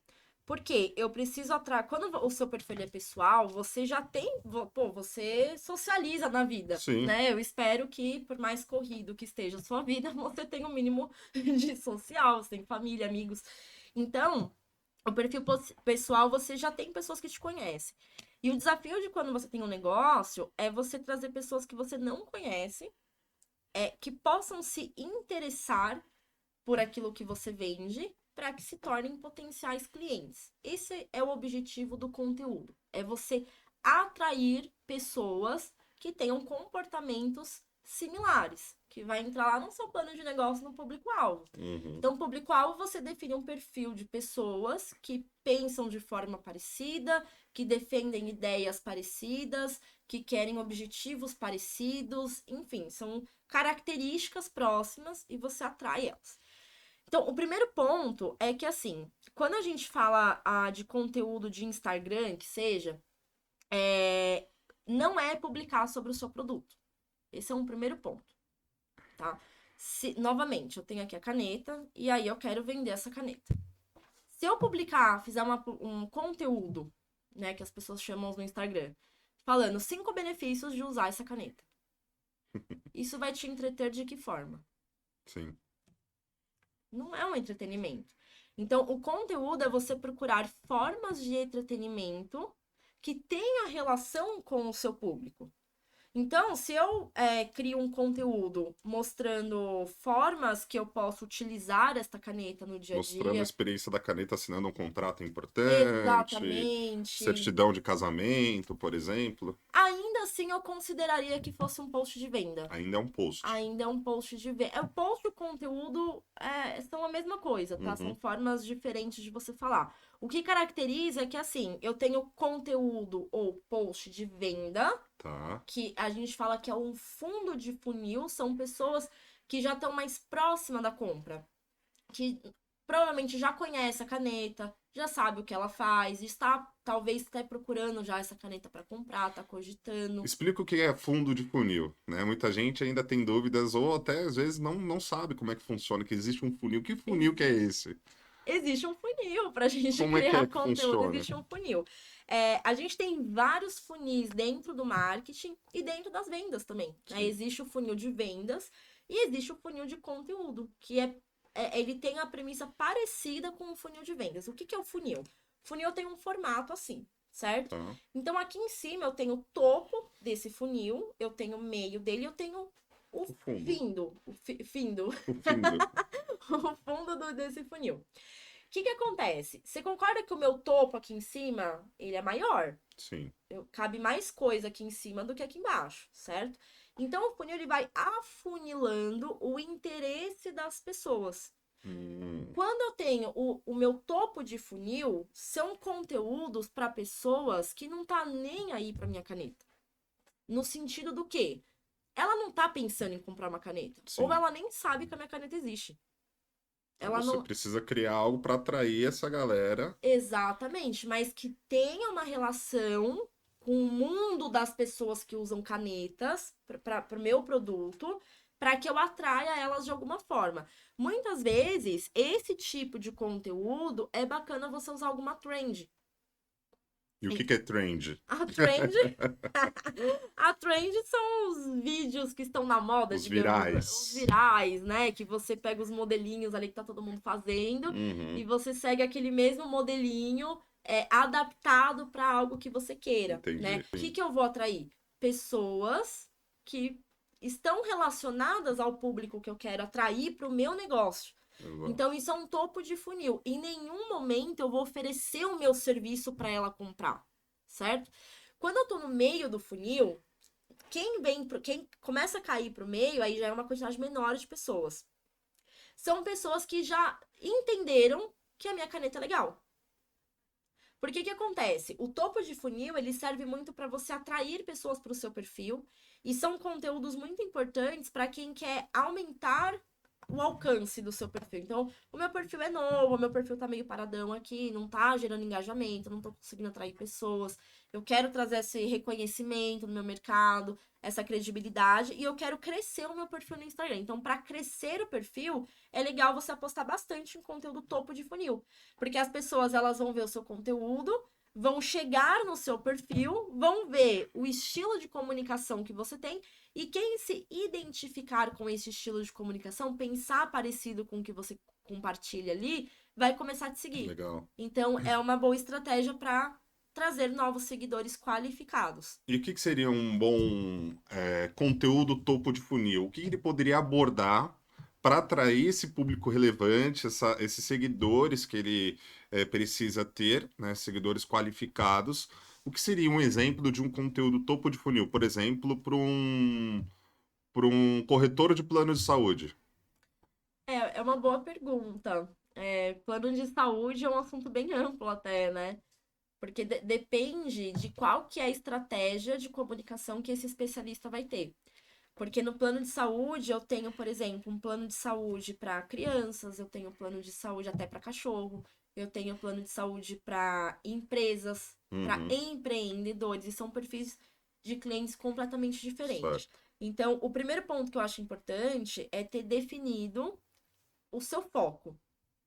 Porque eu preciso atrair. Quando o seu perfil é pessoal, você já tem. Pô, você socializa na vida, Sim. né? Eu espero que, por mais corrido que esteja a sua vida, você tenha um mínimo de social, você tem família, amigos. Então, o perfil pessoal, você já tem pessoas que te conhecem. E o desafio de quando você tem um negócio é você trazer pessoas que você não conhece, que possam se interessar por aquilo que você vende, para que se tornem potenciais clientes. Esse é o objetivo do conteúdo. É você atrair pessoas que tenham comportamentos similares, que vai entrar lá no seu plano de negócio no público-alvo. Uhum. Então, público-alvo, você define um perfil de pessoas que pensam de forma parecida, que defendem ideias parecidas, que querem objetivos parecidos, enfim, são características próximas e você atrai elas. Então, o primeiro ponto é que, assim, quando a gente fala de conteúdo de Instagram, que seja, é, não é publicar sobre o seu produto. Esse é um primeiro ponto, tá? Novamente, eu tenho aqui a caneta e aí eu quero vender essa caneta. Se eu publicar, fizer um conteúdo, né, que as pessoas chamam no Instagram, falando 5 benefícios de usar essa caneta. Isso vai te entreter de que forma? Sim. Não é um entretenimento. Então, o conteúdo é você procurar formas de entretenimento que tenha relação com o seu público. Então, se eu crio um conteúdo mostrando formas que eu posso utilizar esta caneta no dia a Mostrando a dia, experiência da caneta assinando um contrato importante, exatamente, certidão de casamento, por exemplo, ainda assim eu consideraria que fosse um post de venda. ainda é um post. Ainda é um post de venda. O post e o conteúdo são a mesma coisa, tá? São Uhum, formas diferentes de você falar. O que caracteriza é que, assim, eu tenho conteúdo ou post de venda, tá. que a gente fala que é um fundo de funil, são pessoas que já estão mais próximas da compra, que provavelmente já conhece a caneta, já sabe o que ela faz, está talvez até procurando já essa caneta para comprar, tá cogitando. Explica o que é fundo de funil, né? Muita gente ainda tem dúvidas ou até às vezes não sabe como é que funciona, que existe um funil. Que funil que é esse? Existe um funil para a gente Como é criar que conteúdo, funciona? existe um funil. A gente tem vários funis dentro do marketing e dentro das vendas também, né? Sim. Existe o funil de vendas e existe o funil de conteúdo, que ele tem a premissa parecida com o funil de vendas. O que que é o funil? O funil tem um formato assim, certo? Tá. Então, aqui em cima eu tenho o topo desse funil, eu tenho o meio dele, eu tenho o O fundo. findo, findo, O findo. o fundo desse funil. O que que acontece? Você concorda que o meu topo aqui em cima, ele é maior? Sim. Cabe mais coisa aqui em cima do que aqui embaixo, certo? Então, o funil ele vai afunilando o interesse das pessoas. Hum, Quando eu tenho o meu topo de funil, são conteúdos para pessoas que não tá nem aí para minha caneta. No sentido do quê? Ela não tá pensando em comprar uma caneta. Ou sim. ela nem sabe que a minha caneta existe. Então Ela você não, precisa criar algo para atrair essa galera. exatamente, mas que tenha uma relação com o mundo das pessoas que usam canetas para o meu produto, para que eu atraia elas de alguma forma. Muitas vezes, esse tipo de conteúdo é bacana você usar alguma trend. E o que é trend? A trend, a trend são os vídeos que estão na moda, Os digamos, os virais. virais, né? Que você pega os modelinhos ali que tá todo mundo fazendo e Uhum, você segue aquele mesmo modelinho adaptado para algo que você queira, né? entendi. O que Sim. que eu vou atrair? Pessoas que estão relacionadas ao público que eu quero atrair para o meu negócio. Exato. Então, isso é um topo de funil. Em nenhum momento eu vou oferecer o meu serviço para ela comprar, certo? Quando eu tô no meio do funil, quem começa a cair pro meio, aí já é uma quantidade menor de pessoas. São pessoas que já entenderam que a minha caneta é legal. Porque que acontece? O topo de funil, ele serve muito para você atrair pessoas para o seu perfil e são conteúdos muito importantes para quem quer aumentar o alcance do seu perfil. Então, o meu perfil é novo, o meu perfil tá meio paradão aqui, não tá gerando engajamento, não tô conseguindo atrair pessoas. Eu quero trazer esse reconhecimento no meu mercado, essa credibilidade e eu quero crescer o meu perfil no Instagram. Então, para crescer o perfil, é legal você apostar bastante em conteúdo topo de funil. Porque as pessoas elas vão ver o seu conteúdo, vão chegar no seu perfil, vão ver o estilo de comunicação que você tem e quem se identificar com esse estilo de comunicação, pensar parecido com o que você compartilha ali, vai começar a te seguir. Legal. Então é uma boa estratégia para trazer novos seguidores qualificados. E o que seria um bom conteúdo topo de funil? O que ele poderia abordar para atrair esse público relevante, esses seguidores que ele precisa ter, né, seguidores qualificados? O que seria um exemplo de um conteúdo topo de funil? Por exemplo, para um corretor de plano de saúde. É uma boa pergunta. Plano de saúde é um assunto bem amplo até, né? Porque depende de qual que é a estratégia de comunicação que esse especialista vai ter. Porque no plano de saúde eu tenho, por exemplo, um plano de saúde para crianças, eu tenho um plano de saúde até para cachorro, eu tenho plano de saúde para empresas, para Uhum. empreendedores, e são perfis de clientes completamente diferentes. Certo. Então, o primeiro ponto que eu acho importante é ter definido o seu foco,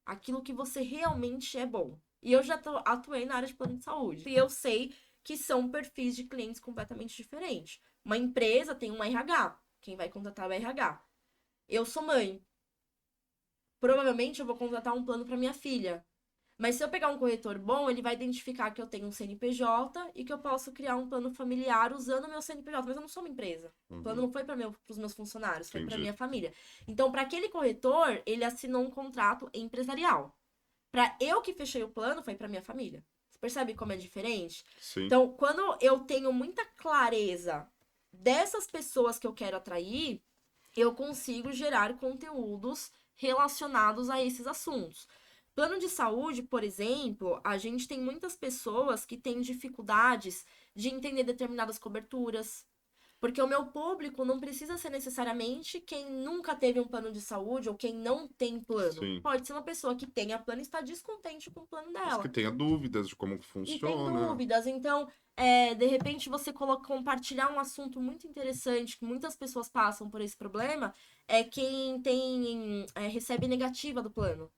aquilo que você realmente é bom. E eu já atuei na área de plano de saúde. E eu sei que são perfis de clientes completamente diferentes. Uma empresa tem um RH. Quem vai contratar é o RH. Eu sou mãe. Provavelmente eu vou contratar um plano para minha filha. Mas se eu pegar um corretor bom, ele vai identificar que eu tenho um CNPJ e que eu posso criar um plano familiar usando o meu CNPJ. Mas eu não sou uma empresa. O plano Uhum. não foi para os meus funcionários, foi para Entendi. minha família. Então, para aquele corretor, ele assinou um contrato empresarial. Para eu que fechei o plano, foi para minha família. Você percebe como é diferente? Sim. Então, quando eu tenho muita clareza dessas pessoas que eu quero atrair, eu consigo gerar conteúdos relacionados a esses assuntos. Plano de saúde, por exemplo, a gente tem muitas pessoas que têm dificuldades de entender determinadas coberturas, porque o meu público não precisa ser necessariamente quem nunca teve um plano de saúde ou quem não tem plano. Sim. Pode ser uma pessoa que tenha plano e está descontente com o plano Mas que dela. tenha dúvidas de como que E tem funciona. dúvidas. Então, de repente, você compartilhar um assunto muito interessante, que muitas pessoas passam por esse problema, é quem recebe negativa do plano.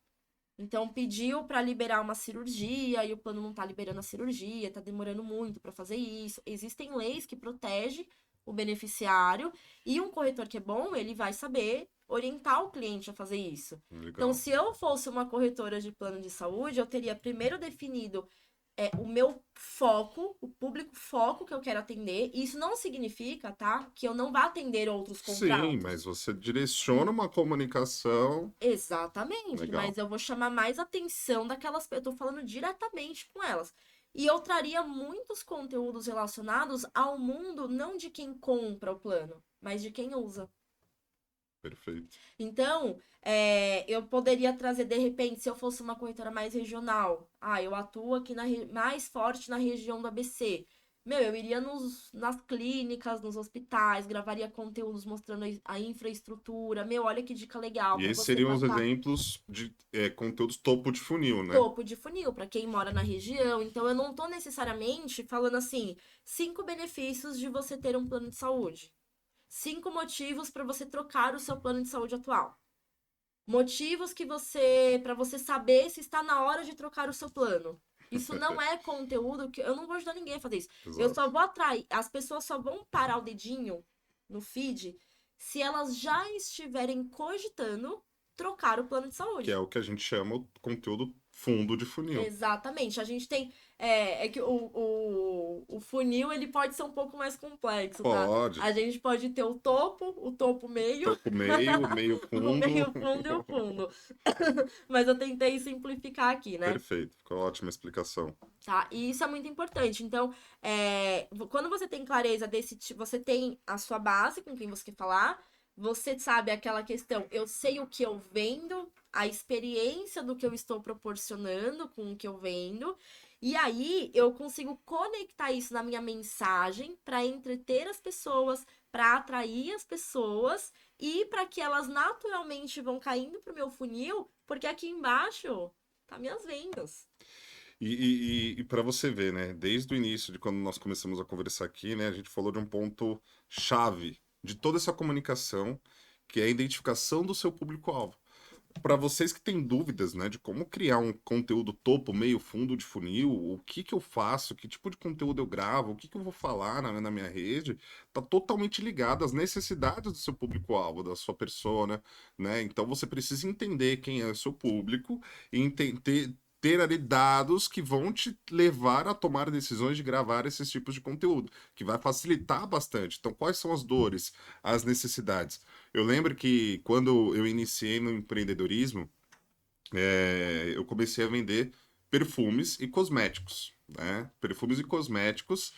Então, pediu para liberar uma cirurgia e o plano não está liberando a cirurgia, está demorando muito para fazer isso. Existem leis que protegem o beneficiário e um corretor que é bom, ele vai saber orientar o cliente a fazer isso. Então, Legal. se eu fosse uma corretora de plano de saúde, eu teria primeiro definido o meu foco, o público foco que eu quero atender. E isso não significa, tá, que eu não vá atender outros Sim, mas contratos. você direciona uma comunicação. Exatamente, Legal. mas eu vou chamar mais atenção daquelas, eu tô falando diretamente com elas. E eu traria muitos conteúdos relacionados ao mundo não de quem compra o plano, mas de quem usa. Perfeito. Então, eu poderia trazer, de repente, se eu fosse uma corretora mais regional, eu atuo aqui mais forte na região do ABC. Meu, eu iria nas clínicas, nos hospitais, gravaria conteúdos mostrando a infraestrutura. Meu, olha que dica legal E para esses você seriam os passar exemplos de conteúdos topo de funil, né? topo de funil para quem mora na região. Então, eu não tô necessariamente falando assim, 5 benefícios de você ter um plano de saúde. 5 motivos para você trocar o seu plano de saúde atual. Motivos para você saber se está na hora de trocar o seu plano. Isso não é conteúdo que eu não vou ajudar ninguém a fazer isso. Eu Exato. só vou atrair, as pessoas só vão parar o dedinho no feed se elas já estiverem cogitando trocar o plano de Que é saúde. o que a gente chama o conteúdo fundo de funil. Exatamente. A gente tem. É que o funil ele pode ser um pouco mais complexo, tá? Pode. A gente pode ter o topo meio, Topo meio, meio o fundo. meio fundo e o fundo. Mas eu tentei simplificar aqui, né? Perfeito. Ficou ótima explicação. Tá? E isso é muito importante. Então, quando você tem clareza desse tipo, você tem a sua base com quem você quer falar, você sabe aquela questão, eu sei o que eu vendo, a experiência do que eu estou proporcionando com o que eu vendo, e aí eu consigo conectar isso na minha mensagem para entreter as pessoas, para atrair as pessoas e para que elas naturalmente vão caindo pro meu funil, porque aqui embaixo tá minhas vendas. E para você ver, né? Desde o início, de quando nós começamos a conversar aqui, né? A gente falou de um ponto chave de toda essa comunicação, que é a identificação do seu público-alvo. Para vocês que têm dúvidas, né, de como criar um conteúdo topo, meio, fundo de funil, o que que eu faço, que tipo de conteúdo eu gravo, o que que eu vou falar na minha rede, tá totalmente ligado às necessidades do seu público-alvo, da sua persona, né? Então você precisa entender quem é o seu público e ter ali dados que vão te levar a tomar decisões de gravar esses tipos de conteúdo, que vai facilitar bastante. Então, quais são as dores, as necessidades? Eu lembro que quando eu iniciei no empreendedorismo, eu comecei a vender perfumes e cosméticos, né? Perfumes e cosméticos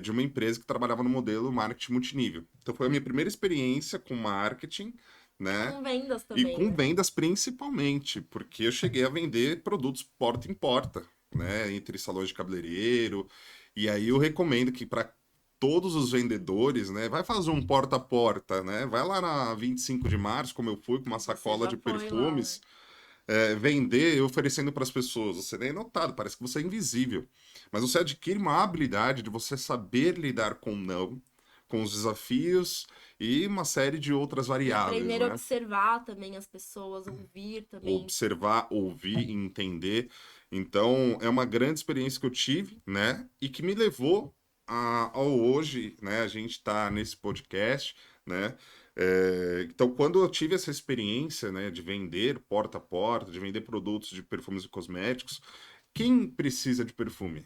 de uma empresa que trabalhava no modelo marketing multinível. Então foi a minha primeira experiência com marketing, E né? com vendas E também, com né? vendas principalmente, porque eu cheguei a vender produtos porta em porta, né? Entre salões de cabeleireiro. E aí eu recomendo que para todos os vendedores, né? Vai fazer um porta a porta, né? Vai lá na 25 de março, como eu fui, com uma Você sacola já de foi lá, né? perfumes. vender oferecendo para as pessoas. Você nem é notado, parece que você é invisível. Mas você adquire uma habilidade de você saber lidar com o não, com os desafios e uma série de outras E variáveis, aprender a né? observar também as pessoas, ouvir também. Observar, ouvir e entender. Então, é uma grande experiência que eu tive, né? E que me levou ao hoje, né? A gente está nesse podcast, né? Então, quando eu tive essa experiência, né, de vender porta a porta, de vender produtos de perfumes e cosméticos, quem precisa de perfume?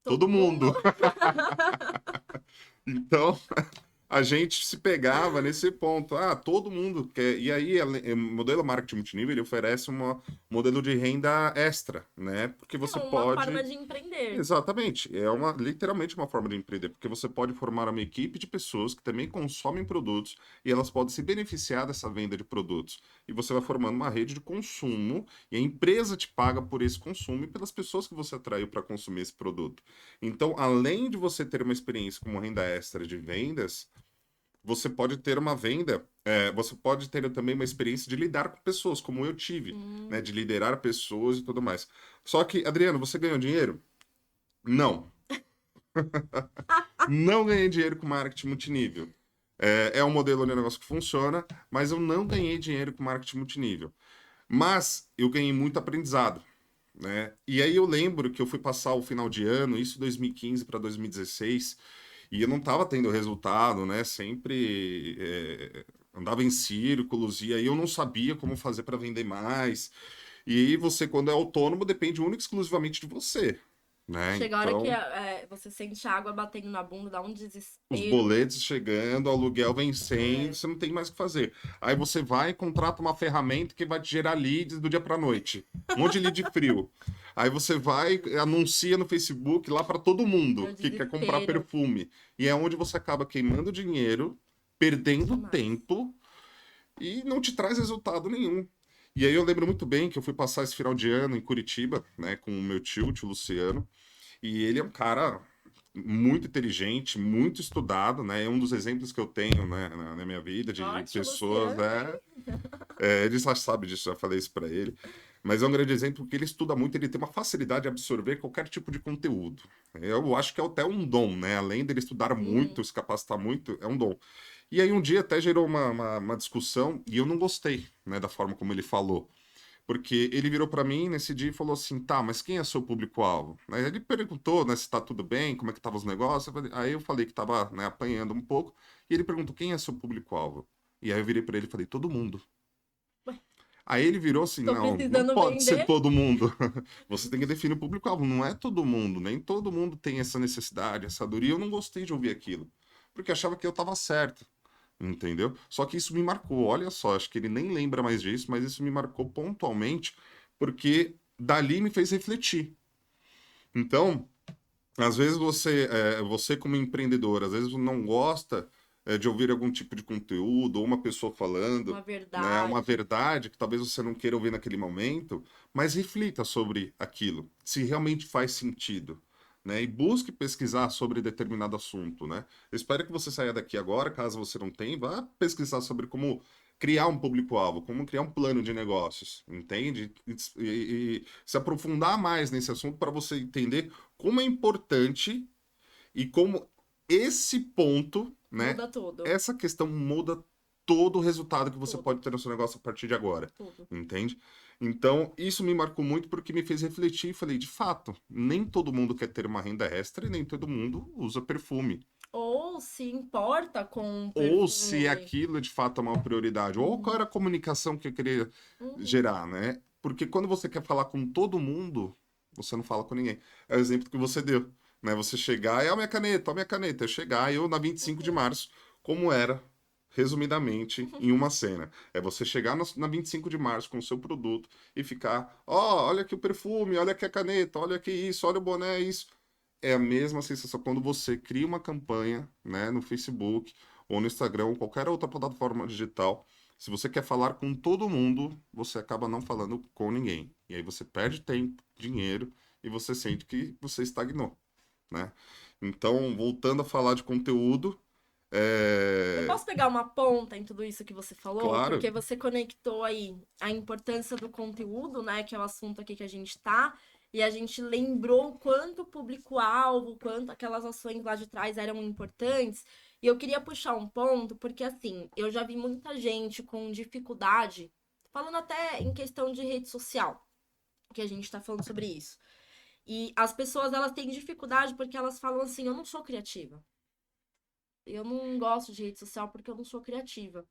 Todo Todo mundo. mundo. Então, a gente se pegava nesse ponto. Ah, todo mundo quer. E aí, o modelo marketing multinível, ele oferece um modelo de renda extra, né? Porque É você uma forma pode. de empreender. Exatamente, é literalmente uma forma de empreender, porque você pode formar uma equipe de pessoas que também consomem produtos e elas podem se beneficiar dessa venda de produtos. E você vai formando uma rede de consumo e a empresa te paga por esse consumo e pelas pessoas que você atraiu para consumir esse produto. Então, além de você ter uma experiência como renda extra de vendas, você pode ter uma venda, você pode ter também uma experiência de lidar com pessoas, como eu tive, né, Hum. de liderar pessoas e tudo mais. Só que, Adriano, você ganhou dinheiro? Não. Não ganhei dinheiro com marketing multinível. É um modelo de negócio que funciona, mas eu não ganhei dinheiro com marketing multinível. Mas eu ganhei muito aprendizado, né? E aí eu lembro que eu fui passar o final de ano, isso 2015 para 2016, e eu não estava tendo resultado, né? Sempre andava em círculos, e aí eu não sabia como fazer para vender mais. E aí você, quando é autônomo, depende única e exclusivamente de você, né? Chega a hora que Então, você sente a água batendo na bunda, dá um os desespero. boletos chegando, o aluguel vencendo, É, você não tem mais o que fazer. Aí você vai e contrata uma ferramenta que vai te gerar leads do dia para noite. Um monte de lead frio. Aí você vai, anuncia no Facebook lá para todo é o mundo que quer comprar desespero. perfume. E é onde você acaba queimando dinheiro, perdendo Demais. tempo e não te traz resultado nenhum. E aí eu lembro muito bem que eu fui passar esse final de ano em Curitiba, né, com o meu tio, o tio Luciano, e ele é um cara muito inteligente, muito estudado, né? É um dos exemplos que eu tenho, né, na minha vida de Ótimo, pessoas, Luciano, né? hein? Ele já sabe disso, já falei isso para ele. Mas é um grande exemplo porque ele estuda muito, ele tem uma facilidade de absorver qualquer tipo de conteúdo. Eu acho que é até um dom, né? Além dele estudar Uhum. muito, se capacitar muito, é um dom. E aí um dia até gerou uma discussão e eu não gostei, né, da forma como ele falou. Porque ele virou para mim nesse dia e falou assim: tá, mas quem é seu público-alvo? Aí ele perguntou, né, se tá tudo bem, como é que estavam os negócios. Aí eu falei que tava, né, apanhando um pouco. E ele perguntou: quem é seu público-alvo? E aí eu virei para ele e falei: todo mundo. Ué, Aí ele virou assim: tô não, não precisando pode ser vender. todo mundo. Você tem que definir o público-alvo. Não é todo mundo, nem todo mundo tem essa necessidade, essa dor. E eu não gostei de ouvir aquilo, porque achava que eu tava certo. Entendeu? Só que isso me marcou. Olha só, acho que ele nem lembra mais disso, mas isso me marcou pontualmente, porque dali me fez refletir. Então, às vezes você como empreendedor, às vezes não gosta de ouvir algum tipo de conteúdo ou uma pessoa falando, Uma né, uma verdade. verdade que talvez você não queira ouvir naquele momento, mas reflita sobre aquilo, se realmente faz sentido, né, e busque pesquisar sobre determinado assunto, né. Eu espero que você saia daqui agora, caso você não tenha, vá pesquisar sobre como criar um público-alvo, como criar um plano de negócios, entende? E se aprofundar mais nesse assunto para você entender como é importante e como esse ponto, né, Muda tudo. essa questão muda todo o resultado que você Tudo. pode ter no seu negócio a partir de agora, Tudo. entende? Então, isso me marcou muito porque me fez refletir e falei, de fato, nem todo mundo quer ter uma renda extra e nem todo mundo usa perfume. Ou se importa com o Ou se perfume. aquilo de fato é uma prioridade, ou qual Uhum. era a comunicação que eu queria Uhum. gerar, né? Porque quando você quer falar com todo mundo, você não fala com ninguém. É o exemplo que você deu, né? Você chegar e, ó minha caneta. Eu chegar, eu na 25 de Uhum. março, como era, resumidamente, em uma cena. É você chegar na 25 de março com o seu produto e ficar, ó, olha aqui o perfume, olha aqui a caneta, olha aqui isso, olha o boné, isso. É a mesma sensação quando você cria uma campanha, né, no Facebook ou no Instagram ou qualquer outra plataforma digital. Se você quer falar com todo mundo, você acaba não falando com ninguém. E aí você perde tempo, dinheiro e você sente que você estagnou, né? Então, voltando a falar de conteúdo, Eu É, posso pegar uma ponta em tudo isso que você falou? claro, Porque você conectou aí a importância do conteúdo, né? Que é o assunto aqui que a gente tá. E a gente lembrou o quanto o público-alvo, quanto aquelas ações lá de trás eram importantes. E eu queria puxar um ponto, porque assim, eu já vi muita gente com dificuldade, falando até em questão de rede social, que a gente tá falando sobre isso. E as pessoas, elas têm dificuldade porque elas falam assim, eu não sou criativa. Eu não gosto de rede social porque eu não sou criativa.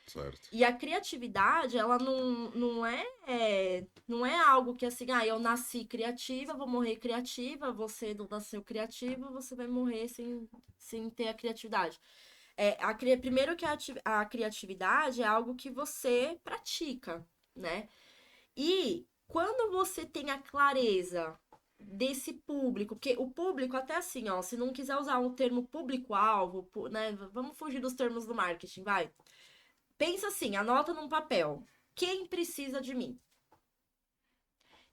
certo. E a criatividade, ela não é algo que assim, eu nasci criativa, vou morrer criativa, você não nasceu criativa, você vai morrer sem ter a criatividade. Primeiro que a criatividade é algo que você pratica, né? E quando você tem a clareza desse público, porque o público, até assim, ó, se não quiser usar o termo público-alvo, né? Vamos fugir dos termos do marketing, vai. Pensa assim, anota num papel. Quem precisa de mim?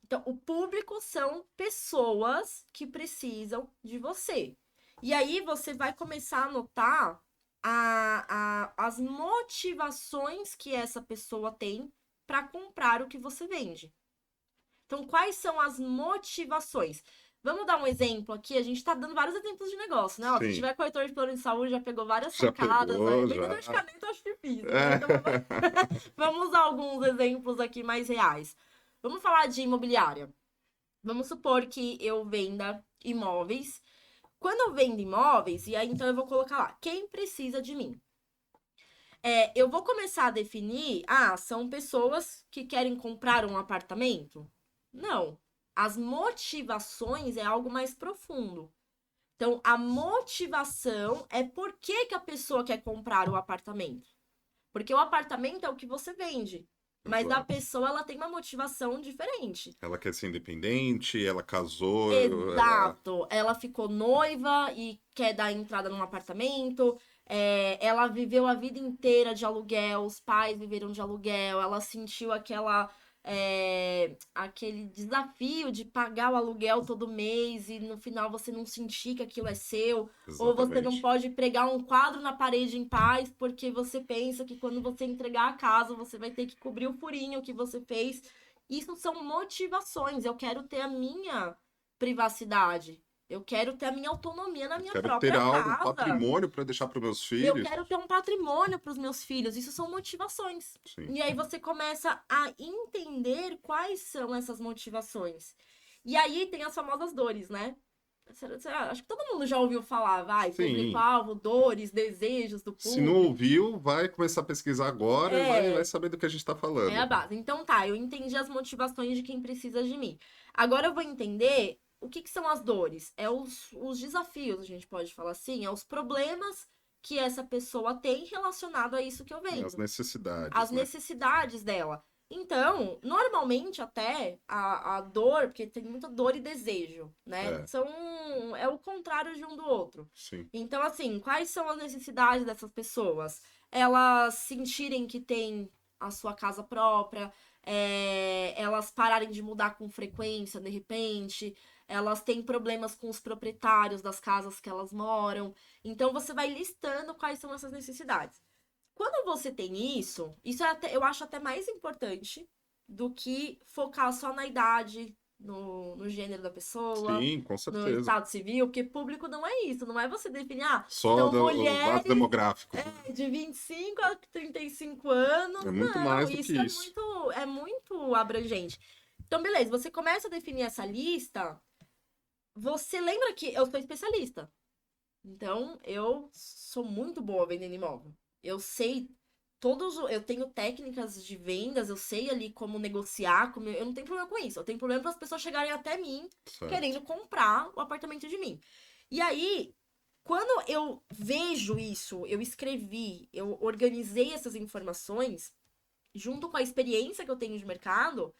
Então, o público são pessoas que precisam de você. E aí você vai começar a notar as motivações que essa pessoa tem para comprar o que você vende. Então, quais são as motivações? Vamos dar um exemplo aqui. A gente está dando vários exemplos de negócio, né? Ó, se Sim, tiver corretor de plano de saúde, já pegou várias já sacadas. Aí. pegou, já. Vendedor de caneta eu acho difícil, né? Então, É. vamos usar alguns exemplos aqui mais reais. Vamos falar de imobiliária. Vamos supor que eu venda imóveis. Quando eu vendo imóveis, e aí então eu vou colocar lá, quem precisa de mim? Eu vou começar a definir, são pessoas que querem comprar um apartamento? Não. As motivações é algo mais profundo. Então, a motivação é por que que a pessoa quer comprar o apartamento. Porque o apartamento é o que você vende. Mas a Exato. pessoa, ela tem uma motivação diferente. Ela quer ser independente, ela casou, ela. Exato. Ela ficou noiva e quer dar entrada num apartamento. Ela viveu a vida inteira de aluguel, os pais viveram de aluguel, ela sentiu aquele desafio de pagar o aluguel todo mês e no final você não sentir que aquilo é seu, ou você não Exatamente. pode pregar um quadro na parede em paz porque você pensa que quando você entregar a casa você vai ter que cobrir o furinho que você fez. Isso são motivações. Eu quero ter a minha privacidade. Eu quero ter a minha autonomia na Eu minha quero ter própria algo, um casa. patrimônio para deixar para meus Eu filhos. quero ter um patrimônio para os meus filhos. Isso são motivações. Sim. E aí você começa a entender quais são essas motivações. E aí tem as famosas dores, né? Acho que todo mundo já ouviu falar, vai, Sim. público-alvo, dores, desejos do Se não público. ouviu, vai começar a pesquisar agora e vai É, saber do que a gente está é a falando. base. Então tá, eu entendi as motivações de quem precisa de mim. Agora eu vou entender o que que são as dores. É os desafios, a gente pode falar assim, é os problemas que essa pessoa tem relacionado a isso que eu É as vendo. necessidades, As né? necessidades dela. Então, normalmente até a dor, porque tem muita dor e desejo, né? É, É o contrário de um do outro. sim. Então, assim, quais são as necessidades dessas pessoas? Elas sentirem que têm a sua casa própria, elas pararem de mudar com frequência, de repente, elas têm problemas com os proprietários das casas que elas moram. Então, você vai listando quais são essas necessidades. Quando você tem isso eu acho até mais importante do que focar só na idade, no gênero da pessoa, Sim, com no certeza. estado civil, porque público não é isso, não é você definir, Só são os dados mulheres demográficos. de 25 a 35 anos. É muito Não, mais do que isso isso. é muito abrangente. Então, beleza, você começa a definir essa lista, você lembra que eu sou especialista. Então, eu sou muito boa vendendo imóvel. Eu sei eu tenho técnicas de vendas, eu sei ali como negociar, eu não tenho problema com isso. Eu tenho problema para as pessoas chegarem até mim Certo. querendo comprar o apartamento de mim. E aí, quando eu vejo isso, eu escrevi, eu organizei essas informações, junto com a experiência que eu tenho de mercado,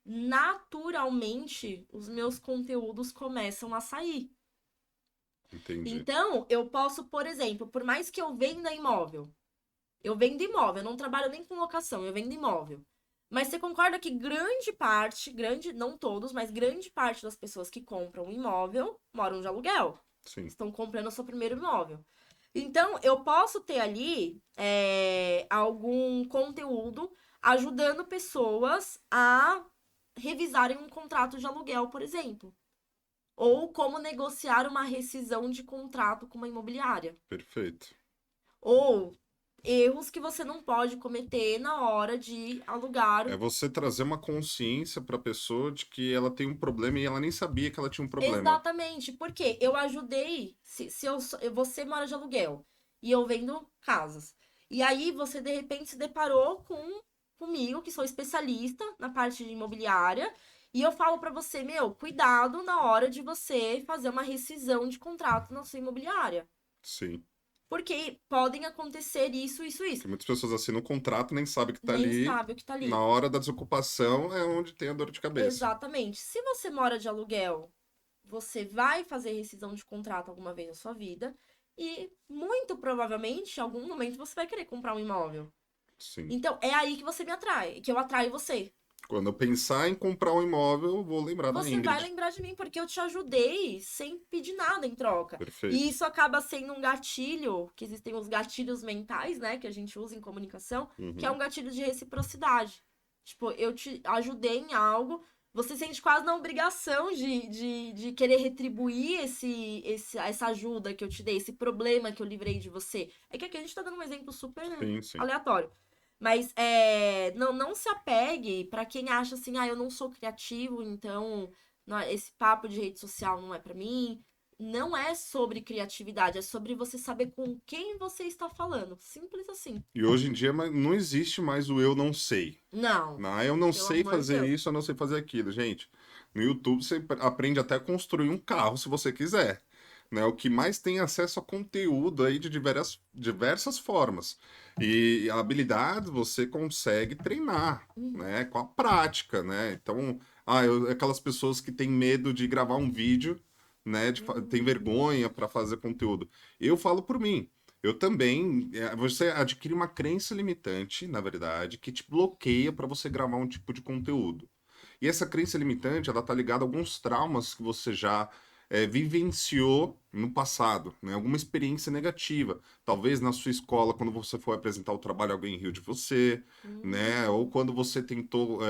naturalmente os meus conteúdos começam a sair. Entendi. Então, eu posso, por exemplo, por mais que eu vendo imóvel, eu não trabalho nem com locação, eu vendo imóvel. Mas você concorda que não todos, mas grande parte das pessoas que compram um imóvel moram de aluguel. Sim. Estão comprando o seu primeiro imóvel. Então, eu posso ter ali algum conteúdo ajudando pessoas a revisarem um contrato de aluguel, por exemplo. Ou como negociar uma rescisão de contrato com uma imobiliária. Perfeito. Ou erros que você não pode cometer na hora de alugar. É você trazer uma consciência para a pessoa de que ela tem um problema e ela nem sabia que ela tinha um problema. Exatamente, porque eu ajudei. Você mora de aluguel e eu vendo casas. E aí você de repente se deparou comigo, que sou especialista na parte de imobiliária, e eu falo pra você, meu, cuidado na hora de você fazer uma rescisão de contrato na sua imobiliária. Sim. Porque podem acontecer isso, isso, isso. Porque muitas pessoas assinam um contrato, nem sabem que tá Nem ali. sabe o que tá Na ali. hora da desocupação é onde tem a dor de cabeça. Exatamente. Se você mora de aluguel, você vai fazer rescisão de contrato alguma vez na sua vida e muito provavelmente, em algum momento, você vai querer comprar um imóvel. Sim. Então, é aí que você me atrai, que eu atraio você. Quando eu pensar em comprar um imóvel, eu vou lembrar da Você vai Ingrid. lembrar de mim porque eu te ajudei sem pedir nada em troca. E Perfeito. isso acaba sendo um gatilho, que existem os gatilhos mentais, né, que a gente usa em comunicação, que é Uhum. um gatilho de reciprocidade. Tipo, eu te ajudei em algo, você sente quase na obrigação de querer retribuir essa ajuda que eu te dei, esse problema que eu livrei de você. É que aqui a gente tá dando um exemplo super Sim, sim. aleatório. Mas não se apegue para quem acha assim, eu não sou criativo, então esse papo de rede social não é para mim. Não é sobre criatividade, é sobre você saber com quem você está falando. Simples assim. E hoje em dia não existe mais o eu não sei. Não, Não, eu não pelo sei amor de fazer Deus. isso, eu não sei fazer aquilo. Gente, no YouTube você aprende até a construir um carro se você quiser. Né? O que mais tem acesso a conteúdo aí de diversas formas. E habilidades você consegue treinar, Uhum, né? Com a prática, né? Então, aquelas pessoas que têm medo de gravar um vídeo, né? Tem uhum, vergonha para fazer conteúdo. Eu falo por mim. Eu também. Você adquire uma crença limitante, na verdade, que te bloqueia para você gravar um tipo de conteúdo. E essa crença limitante, ela tá ligada a alguns traumas que você já vivenciou no passado, né? Alguma experiência negativa. Talvez na sua escola, quando você foi apresentar o trabalho, alguém riu de você, né? Ou uhum. quando você tentou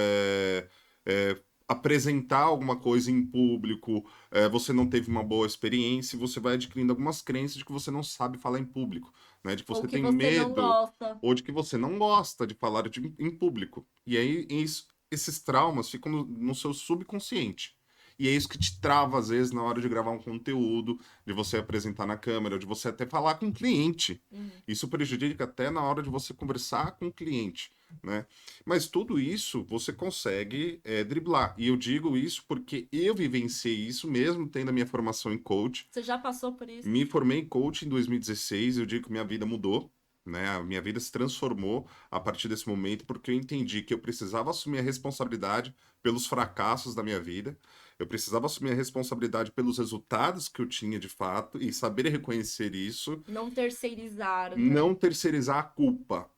apresentar alguma coisa em público, você não teve uma boa experiência e você vai adquirindo algumas crenças de que você não sabe falar em público, né? De que Ou você que tem você não medo gosta. ou de que você não gosta de falar em público. E aí esses traumas ficam no seu subconsciente. E é isso que te trava, às vezes, na hora de gravar um conteúdo, de você apresentar na câmera, de você até falar com o cliente. Uhum. Isso prejudica até na hora de você conversar com o cliente, né? Mas tudo isso você consegue driblar. E eu digo isso porque eu vivenciei isso mesmo, tendo a minha formação em coach. Você já passou por isso? Me formei em coach em 2016, eu digo que minha vida mudou, né? A minha vida se transformou a partir desse momento, porque eu entendi que eu precisava assumir a responsabilidade pelos fracassos da minha vida, eu precisava assumir a responsabilidade pelos resultados que eu tinha de fato e saber reconhecer isso, Não terceirizar, né? não terceirizar a culpa.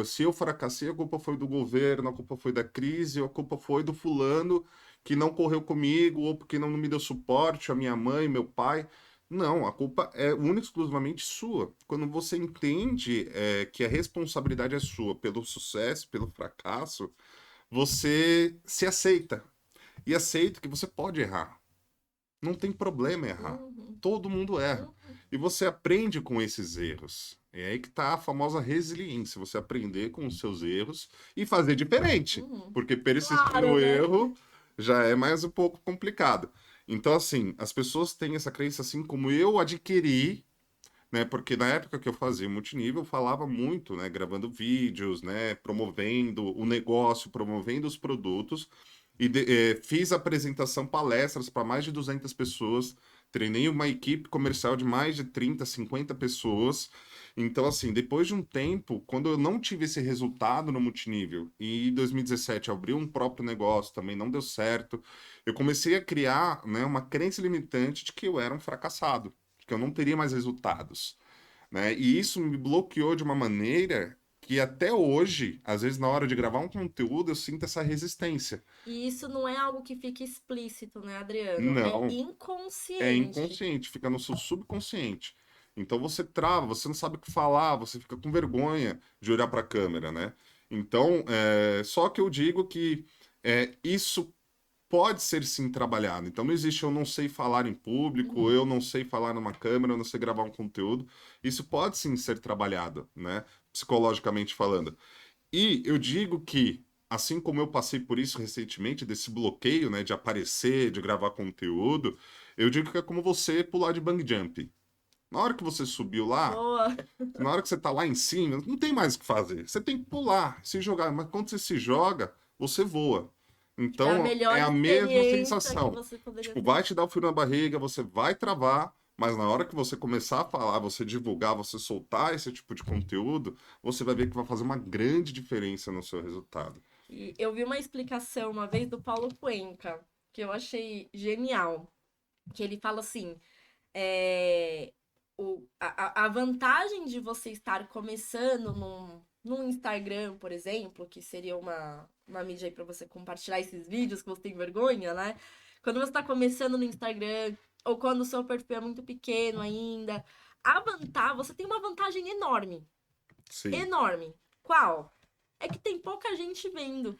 Se eu fracassei, a culpa foi do governo, a culpa foi da crise, a culpa foi do fulano que não correu comigo, ou porque não me deu suporte, a minha mãe, meu pai. Não, a culpa é única e exclusivamente sua. Quando você entende que a responsabilidade é sua pelo sucesso, pelo fracasso, você se aceita. E aceita que você pode errar. Não tem problema errar. Uhum, Todo mundo erra. uhum, E você aprende com esses erros. É aí que está a famosa resiliência. Você aprender com os seus erros e fazer diferente. uhum. Porque persistir Claro, no né? erro já é mais um pouco complicado. Então, assim, as pessoas têm essa crença assim como eu adquiri, né? Porque na época que eu fazia multinível, eu falava muito, né? Gravando vídeos, né? Promovendo o negócio, promovendo os produtos. E fiz apresentação, palestras para mais de 200 pessoas. Treinei uma equipe comercial de mais de 30, 50 pessoas. Então, assim, depois de um tempo, quando eu não tive esse resultado no multinível, e em 2017 abri um próprio negócio, também não deu certo, eu comecei a criar, né, uma crença limitante de que eu era um fracassado, de que eu não teria mais resultados, né? E isso me bloqueou de uma maneira que até hoje, às vezes na hora de gravar um conteúdo, eu sinto essa resistência. E isso não é algo que fica explícito, né, Adriano? É Não, é inconsciente. inconsciente, fica no seu subconsciente. Então você trava, você não sabe o que falar, você fica com vergonha de olhar para a câmera, né? Então, só que eu digo que isso pode ser sim trabalhado. Então não existe eu não sei falar em público, Uhum. eu não sei falar numa câmera, eu não sei gravar um conteúdo. Isso pode sim ser trabalhado, né? Psicologicamente falando. E eu digo que, assim como eu passei por isso recentemente, desse bloqueio, né, de aparecer, de gravar conteúdo, eu digo que é como você pular de bungee jump. Na hora que você subiu lá, Boa. na hora que você tá lá em cima, não tem mais o que fazer. Você tem que pular, se jogar. Mas quando você se joga, você voa. É a Então, é melhor a mesma experiência que sensação. você poderia Tipo, ter. vai te dar o frio na barriga, você vai travar, mas na hora que você começar a falar, você divulgar, você soltar esse tipo de conteúdo, você vai ver que vai fazer uma grande diferença no seu resultado. E eu vi uma explicação uma vez do Paulo Cuenca, que eu achei genial. Que ele fala assim: é, a vantagem de você estar começando num Instagram, por exemplo, que seria uma mídia aí para você compartilhar esses vídeos que você tem vergonha, né? Quando você está começando no Instagram, ou quando o seu perfil é muito pequeno ainda, você tem uma vantagem enorme. Sim, Enorme. Qual? É que tem pouca gente vendo.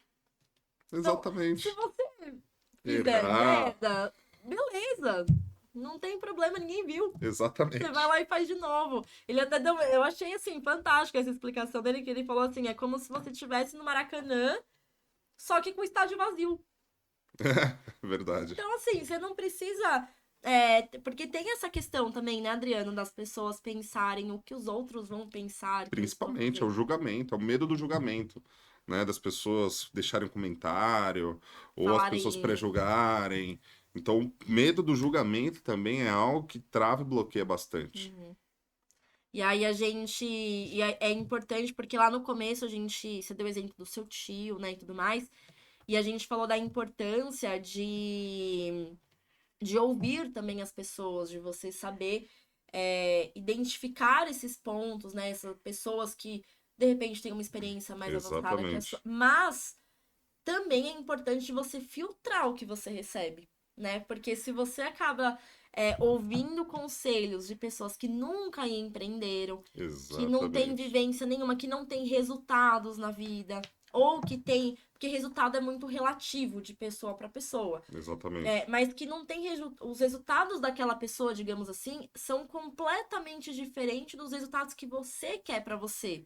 Então, se exatamente. você fizer Errar, merda, beleza. Não tem problema, ninguém viu. Você vai exatamente. lá e faz de novo. Ele até deu. Eu achei assim, fantástica essa explicação dele, que ele falou assim: é como se você estivesse no Maracanã, só que com o estádio vazio. Verdade. Então, assim, você não precisa. Porque tem essa questão também, né, Adriano, das pessoas pensarem o que os outros vão pensar que eu estou Principalmente, é o fazendo. julgamento, é o medo do julgamento, né? Das pessoas deixarem um comentário, ou as pessoas Falarem. pré-julgarem. Então, medo do julgamento também é algo que trava e bloqueia bastante. Uhum. E aí a gente. É importante porque lá no começo a gente. Você deu o exemplo do seu tio, né, e tudo mais. E a gente falou da importância de ouvir também as pessoas, de você saber identificar esses pontos, né? Essas pessoas que de repente têm uma experiência mais avançada que a sua. Exatamente. Mas também é importante você filtrar o que você recebe, né? Porque se você acaba ouvindo conselhos de pessoas que nunca empreenderam, que não têm Exatamente. vivência nenhuma, que não têm resultados na vida, ou que tem. Porque resultado é muito relativo de pessoa para pessoa. Exatamente. Mas que não tem os resultados daquela pessoa, digamos assim, são completamente diferentes dos resultados que você quer para você,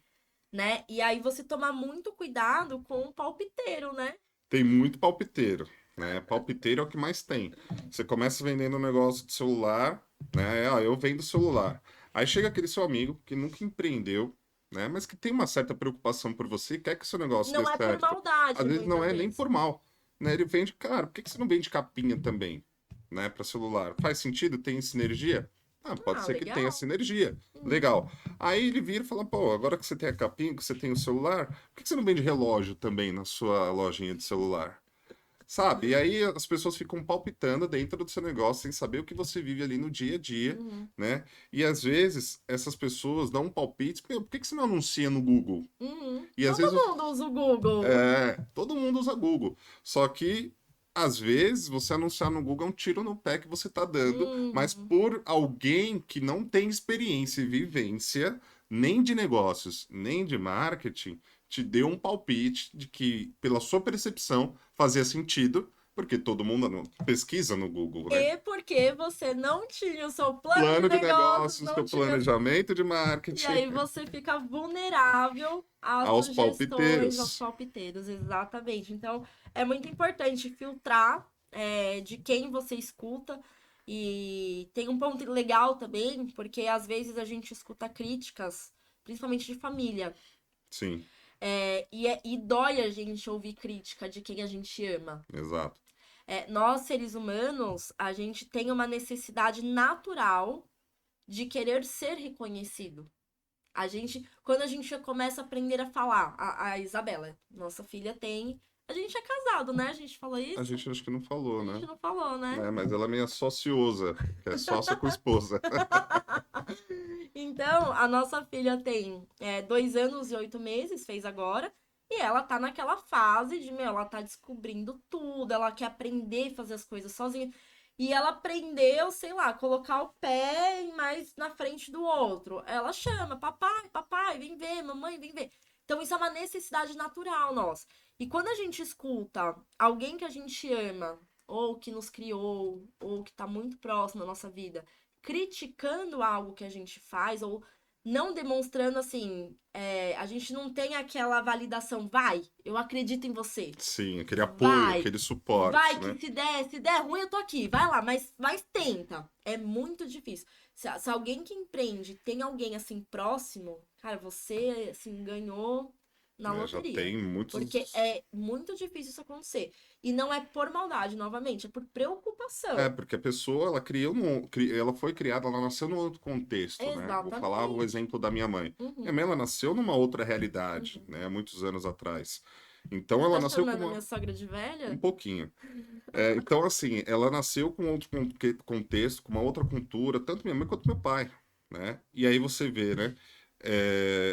né? E aí você tomar muito cuidado com o palpiteiro, né? Tem muito palpiteiro, né? Palpiteiro é o que mais tem. Você começa vendendo um negócio de celular, né? Ah, eu vendo celular. Aí chega aquele seu amigo que nunca empreendeu, né? Mas que tem uma certa preocupação por você e quer que o seu negócio dê Não é por certo. Às maldade, vezes não muitas é nem vezes. por mal, né? Ele vende, cara, por que que você não vende capinha também, né? Para celular? Faz sentido? Tem sinergia? Ah, pode Ah, ser que tenha legal. sinergia. Uhum. Legal. Aí ele vira e fala, pô, agora que você tem a capinha, que você tem o celular, por que você não vende relógio também na sua lojinha de celular? Sabe? E aí as pessoas ficam palpitando dentro do seu negócio sem saber o que você vive ali no dia a dia, Uhum. né? E às vezes essas pessoas dão um palpite, por que que você não anuncia no Google? Uhum. E às Todo vezes mundo usa o Google. todo mundo usa Google. Só que às vezes você anunciar no Google é um tiro no pé que você está dando, mas Uhum. por alguém que não tem experiência e vivência, nem de negócios, nem de marketing, te deu um palpite de que, pela sua percepção, fazia sentido, porque todo mundo pesquisa no Google, né? E porque você não tinha o seu plano de Plano de negócios, negócios, não seu tinha. planejamento de E marketing, aí você fica vulnerável às aos sugestões, aos palpiteiros. palpiteiros, exatamente. Então, é muito importante filtrar de quem você escuta. E tem um ponto legal também, porque às vezes a gente escuta críticas, principalmente de família. Sim, E dói a gente ouvir crítica de quem a gente ama. exato. Nós, seres humanos, a gente tem uma necessidade natural de querer ser reconhecido. Quando a gente começa a aprender a falar, a Isabela, nossa filha tem. A gente é casado, né? A gente falou A isso? gente acho que não falou, A né? gente não falou, né? É, mas ela é meio sociosa, que é sócia com esposa. Então, a nossa filha tem 2 anos e 8 meses, fez agora, e ela tá naquela fase de, meu, ela tá descobrindo tudo, ela quer aprender a fazer as coisas sozinha. e ela aprendeu, sei lá, colocar o pé mais na frente do outro. Ela chama, papai, papai, vem ver, mamãe, vem ver. Então isso é uma necessidade natural nossa. E quando a gente escuta alguém que a gente ama, ou que nos criou, ou que tá muito próximo da nossa vida, criticando algo que a gente faz, ou não demonstrando assim, a gente não tem aquela validação, vai, eu acredito em você. Sim, aquele apoio, Vai, aquele suporte, vai que né? se der ruim, eu tô aqui, vai lá, mas tenta. É muito difícil. Se alguém que empreende tem alguém assim próximo, cara, você assim ganhou na Já loteria. tem Porque muitos. é muito difícil isso acontecer. E não é por maldade, novamente, é por É, preocupação. porque a pessoa, ela foi criada, ela nasceu num outro contexto, né? Vou falar o Exatamente. exemplo da minha mãe. Minha Uhum, mãe, ela nasceu numa outra realidade, uhum. né? Há muitos anos atrás. Então, Você ela tá nasceu com chamando a minha sogra de um velha? pouquinho. Então, assim, ela nasceu com outro contexto, com uma outra cultura, tanto minha mãe quanto meu pai, né? E aí você vê, né?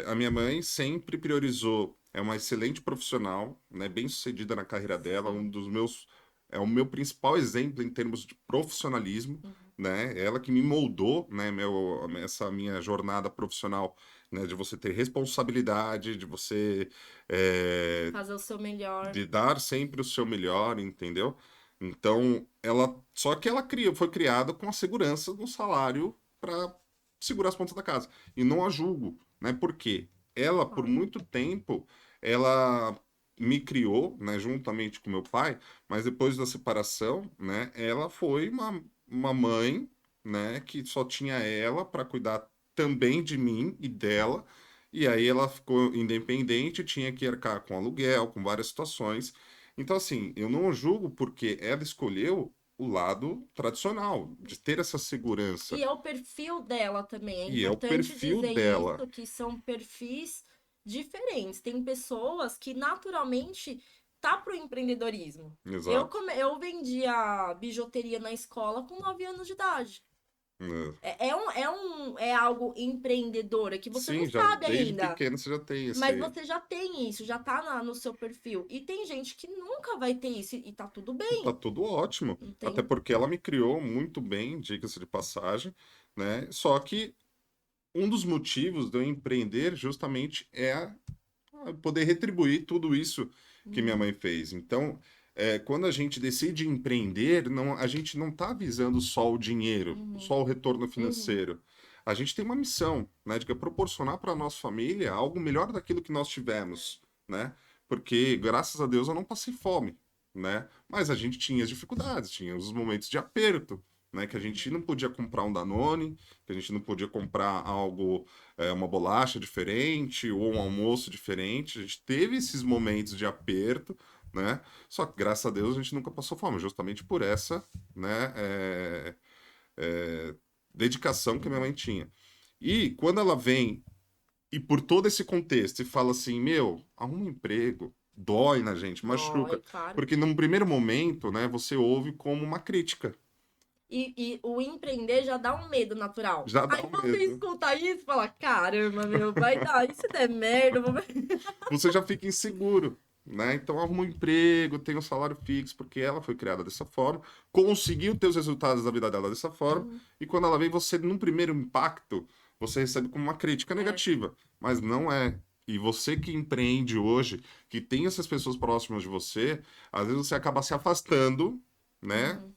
A minha mãe sempre priorizou, é uma excelente profissional, né? Bem-sucedida na carreira dela, Sim. é o meu principal exemplo em termos de profissionalismo, Uhum. né? Ela que me moldou, né? Essa minha jornada profissional, né? De você ter responsabilidade, de você é, Fazer o seu melhor. de dar sempre o seu melhor, entendeu? Então, só que foi criada com a segurança do salário para segurar as pontas da casa. E não a julgo, né? Porque ela, por Claro. muito tempo, ela me criou, né, juntamente com meu pai, mas depois da separação, né, ela foi uma mãe, né, que só tinha ela para cuidar também de mim e dela. E aí ela ficou independente, tinha que arcar com aluguel, com várias situações. Então, assim, eu não julgo porque ela escolheu o lado tradicional, de ter essa segurança. E é o perfil dela também. É E é o importante perfil dizer dela. isso, que são perfis diferentes. Tem pessoas que naturalmente tá pro empreendedorismo. Exato. Eu vendia bijuteria na escola com 9 anos de idade. É. É algo empreendedor, é que você não Sim, já sabe desde ainda. pequeno você já tem Mas esse. você já tem isso, já tá no seu perfil. E tem gente que nunca vai ter isso e tá tudo E tá bem. tudo ótimo. Não Até tem. porque ela me criou muito bem, diga-se de passagem, né? Só que um dos motivos de eu empreender justamente é poder retribuir tudo isso que minha Uhum, mãe fez. Então, quando a gente decide empreender, a gente não está visando só o dinheiro, uhum, só o retorno uhum. financeiro. A gente tem uma missão, né, de proporcionar para a nossa família algo melhor daquilo que nós tivemos, né? Porque, graças a Deus, eu não passei fome, né? Mas a gente tinha as dificuldades, tinha os momentos de aperto, né? Que a gente não podia comprar um Danone, que a gente não podia comprar algo uma bolacha diferente ou um almoço diferente. A gente teve esses momentos de aperto, né? Só que, graças a Deus, a gente nunca passou fome, justamente por essa, né, dedicação que minha mãe Uhum. tinha. E quando ela vem, e por todo esse contexto, e fala assim, meu, arruma um emprego, dói na gente, machuca. Dói, claro. Porque num primeiro momento, né, você ouve como uma crítica. E o empreender já dá um medo natural. Já dá Aí um você medo. escuta isso e fala: caramba, meu, vai dar. E se der merda? Eu vou... Você já fica inseguro, né? Então arruma um emprego, tem um salário fixo, porque ela foi criada dessa forma, conseguiu ter os resultados da vida dela dessa forma, Uhum. e quando ela vem, você, num primeiro impacto, você recebe como uma crítica É. negativa, mas não é. E você que empreende hoje, que tem essas pessoas próximas de você, às vezes você acaba se afastando, né? Uhum.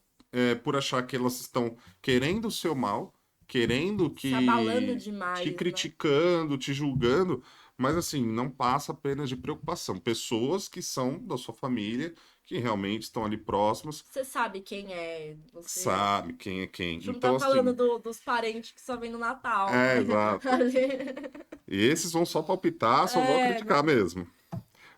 Por achar que elas estão querendo o seu mal, querendo Se abalando que te demais, né? criticando, te julgando, mas assim, não passa apenas de preocupação. Pessoas que são da sua família, que realmente estão ali próximas, Você sabe quem é, você. sabe quem é A quem. gente não tá Então, falando assim, dos parentes que só vem no Natal, né? exato. E esses vão só palpitar, só vão É, criticar não. mesmo.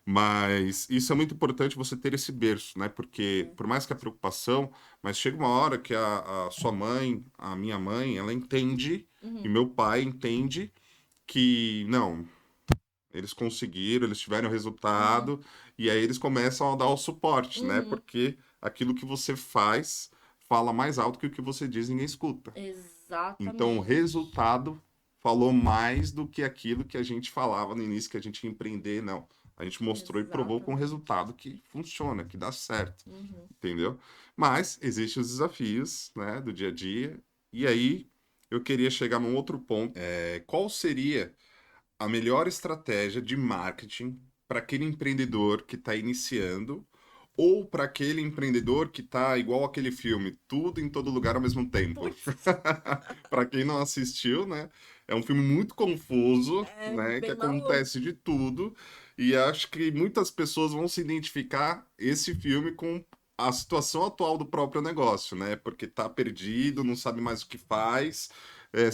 Mas isso é muito importante você ter esse berço, né? Porque É. por mais que a preocupação, mas chega uma hora que a sua mãe, a minha mãe, ela entende, e Uhum. meu pai entende que não, eles conseguiram, eles tiveram Uhum. resultado, e aí eles começam a dar o suporte, né? Uhum. Porque aquilo que você faz fala mais alto que o que você diz e ninguém escuta. Então o Exatamente. resultado falou mais do que aquilo que a gente falava no início que a gente ia empreender, não. A gente mostrou e provou com Exatamente. resultado que funciona, que dá certo, Uhum. entendeu? Mas existem os desafios, né, do dia a dia. E aí eu queria chegar num outro ponto. Qual seria a melhor estratégia de marketing para aquele empreendedor que está iniciando ou para aquele empreendedor que está igual aquele filme, tudo em todo lugar ao mesmo tempo? Putz, Para quem não assistiu, né? É um filme muito confuso, é né? Que bem maluco. acontece de tudo. E acho que muitas pessoas vão se identificar esse filme com a situação atual do próprio negócio, né? Porque tá perdido, não sabe mais o que faz,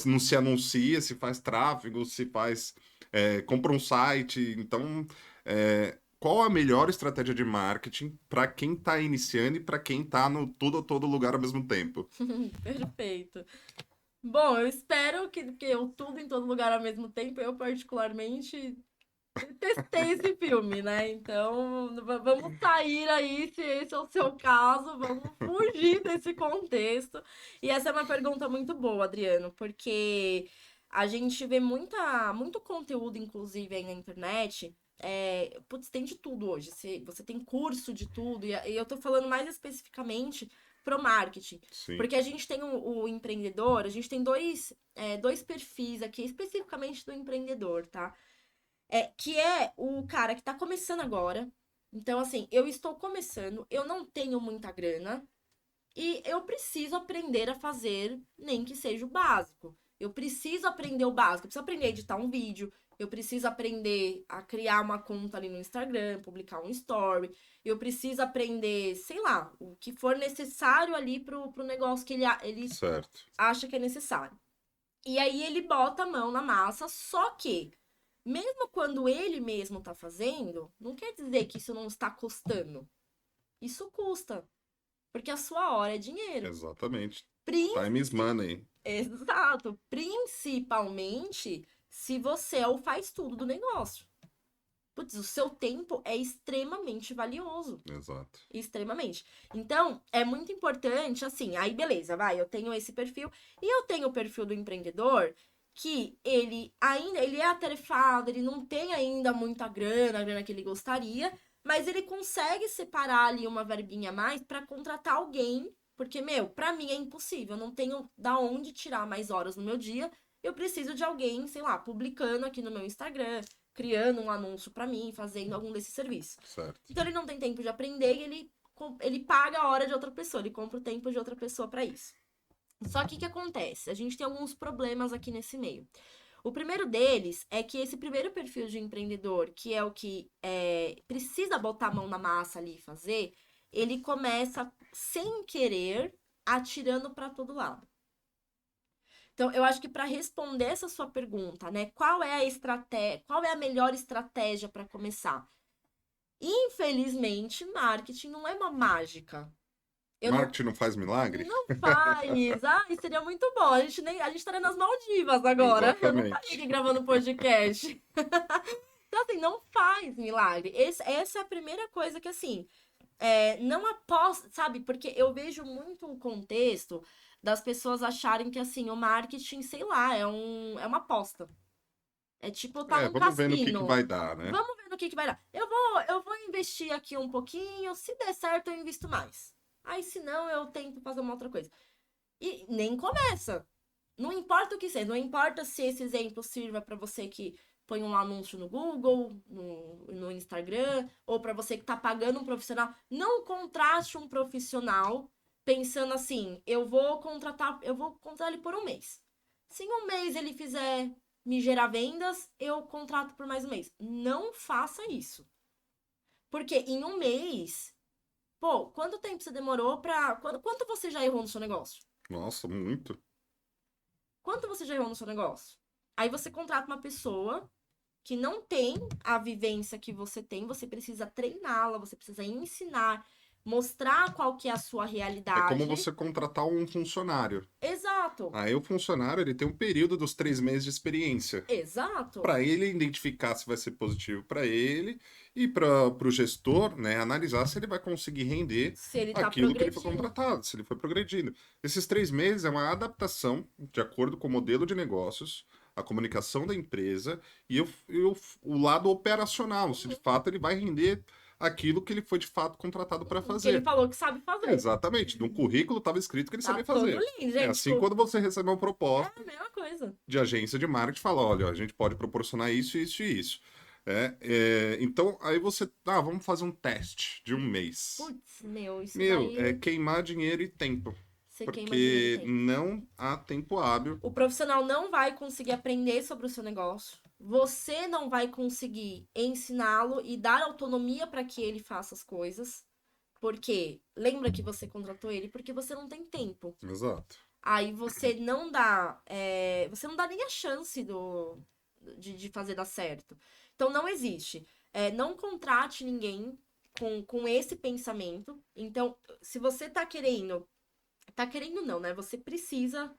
não se anuncia, se faz tráfego, se faz, compra um site. Então, qual a melhor estratégia de marketing para quem está iniciando e para quem está no tudo a todo lugar ao mesmo tempo? Perfeito. Bom, eu espero que eu tudo em todo lugar ao mesmo tempo, eu particularmente detestei esse filme, né? Então, vamos sair aí, se esse é o seu caso, vamos fugir desse contexto. E essa é uma pergunta muito boa, Adriano, porque a gente vê muito conteúdo, inclusive, aí na internet. Putz, tem de tudo hoje. Você tem curso de tudo, e eu tô falando mais especificamente pro marketing. Sim, Porque a gente tem o empreendedor, a gente tem dois perfis aqui, especificamente do empreendedor, tá? Que é o cara que tá começando agora. Então, assim, eu estou começando, eu não tenho muita grana e eu preciso aprender a fazer, nem que seja o básico. Eu preciso aprender o básico, eu preciso aprender a editar um vídeo, eu preciso aprender a criar uma conta ali no Instagram, publicar um story, eu preciso aprender, sei lá, o que for necessário ali pro negócio que ele certo. acha que é necessário. E aí ele bota a mão na massa, só que mesmo quando ele mesmo tá fazendo, não quer dizer que isso não está custando. Isso custa, porque a sua hora é dinheiro. Exatamente. Time is Princi... money. Exato, principalmente se você é o faz tudo do negócio. Putz, o seu tempo é extremamente valioso. Exato. Extremamente. Então, é muito importante, assim, aí beleza, vai, eu tenho esse perfil e eu tenho o perfil do empreendedor que ele é atarefado, ele não tem ainda muita grana, a grana que ele gostaria, mas ele consegue separar ali uma verbinha a mais para contratar alguém, porque, meu, para mim é impossível, eu não tenho da onde tirar mais horas no meu dia, eu preciso de alguém, sei lá, publicando aqui no meu Instagram, criando um anúncio para mim, fazendo algum desses serviços. Certo. Então ele não tem tempo de aprender e ele paga a hora de outra pessoa, ele compra o tempo de outra pessoa para isso. Só que o que acontece? A gente tem alguns problemas aqui nesse meio. O primeiro deles é que esse primeiro perfil de empreendedor, que é o que precisa botar a mão na massa ali e fazer, ele começa sem querer atirando para todo lado. Então, eu acho que para responder essa sua pergunta, né, qual é a melhor estratégia para começar? Infelizmente, marketing não é uma mágica. Eu não, Marketing não faz milagre? não faz. Ai, seria muito bom. A gente estaria nas Maldivas agora. Eu não estaria Exatamente. aqui gravando podcast. Então, assim, não faz milagre. Essa é a primeira coisa que, assim, não aposta, sabe? Porque eu vejo muito o contexto das pessoas acharem que, assim, o marketing, sei lá, é uma aposta. É tipo, tá num Vamos ver no que cassino. vai dar, né? Vamos ver no que vai dar. Eu vou investir aqui um pouquinho. Se der certo, eu invisto mais. Aí, se não, eu tento fazer uma outra coisa. E nem começa. Não importa o que seja. Não importa se esse exemplo sirva para você que põe um anúncio no Google, no Instagram, ou para você que tá pagando um profissional. Não contrate um profissional pensando assim, eu vou contratar ele por um mês. Se em um mês ele fizer me gerar vendas, eu contrato por mais um mês. Não faça isso. Porque em um mês, pô, quanto tempo você demorou pra. Quanto você já errou no seu negócio? Nossa, muito. Quanto você já errou no seu negócio? Aí você contrata uma pessoa que não tem a vivência que você tem, você precisa treiná-la, você precisa ensinar, mostrar qual que é a sua É como realidade. você contratar um funcionário. Exato. Aí o funcionário ele tem um período dos 3 meses de experiência. Exato. Para ele identificar se vai ser positivo para ele e para o gestor, né, analisar se ele vai conseguir render Se ele tá aquilo que ele foi progredindo. contratado, se ele foi progredindo. Esses 3 meses é uma adaptação de acordo com o modelo de negócios, a comunicação da empresa e o lado operacional, se de fato ele vai render aquilo que ele foi de fato contratado para Que ele fazer. falou que sabe fazer. Exatamente. No currículo estava escrito que ele Tá sabia todo fazer. lindo, É gente. assim Tipo, quando você recebe uma é proposta a mesma coisa. de agência de marketing, fala, olha, a gente pode proporcionar isso, isso e isso. Então, aí você, vamos fazer um teste de um mês. Putz, meu, isso Meu, é daí queimar dinheiro e tempo, você queima dinheiro e porque tempo. não há tempo hábil. O profissional não vai conseguir aprender sobre o seu negócio. Você não vai conseguir ensiná-lo e dar autonomia para que ele faça as coisas. Porque lembra que você contratou ele porque você não tem tempo. Exato. Aí você não dá nem a chance de fazer dar certo. Então não existe. Não contrate ninguém com esse pensamento. Então, se você tá querendo não, né? Você precisa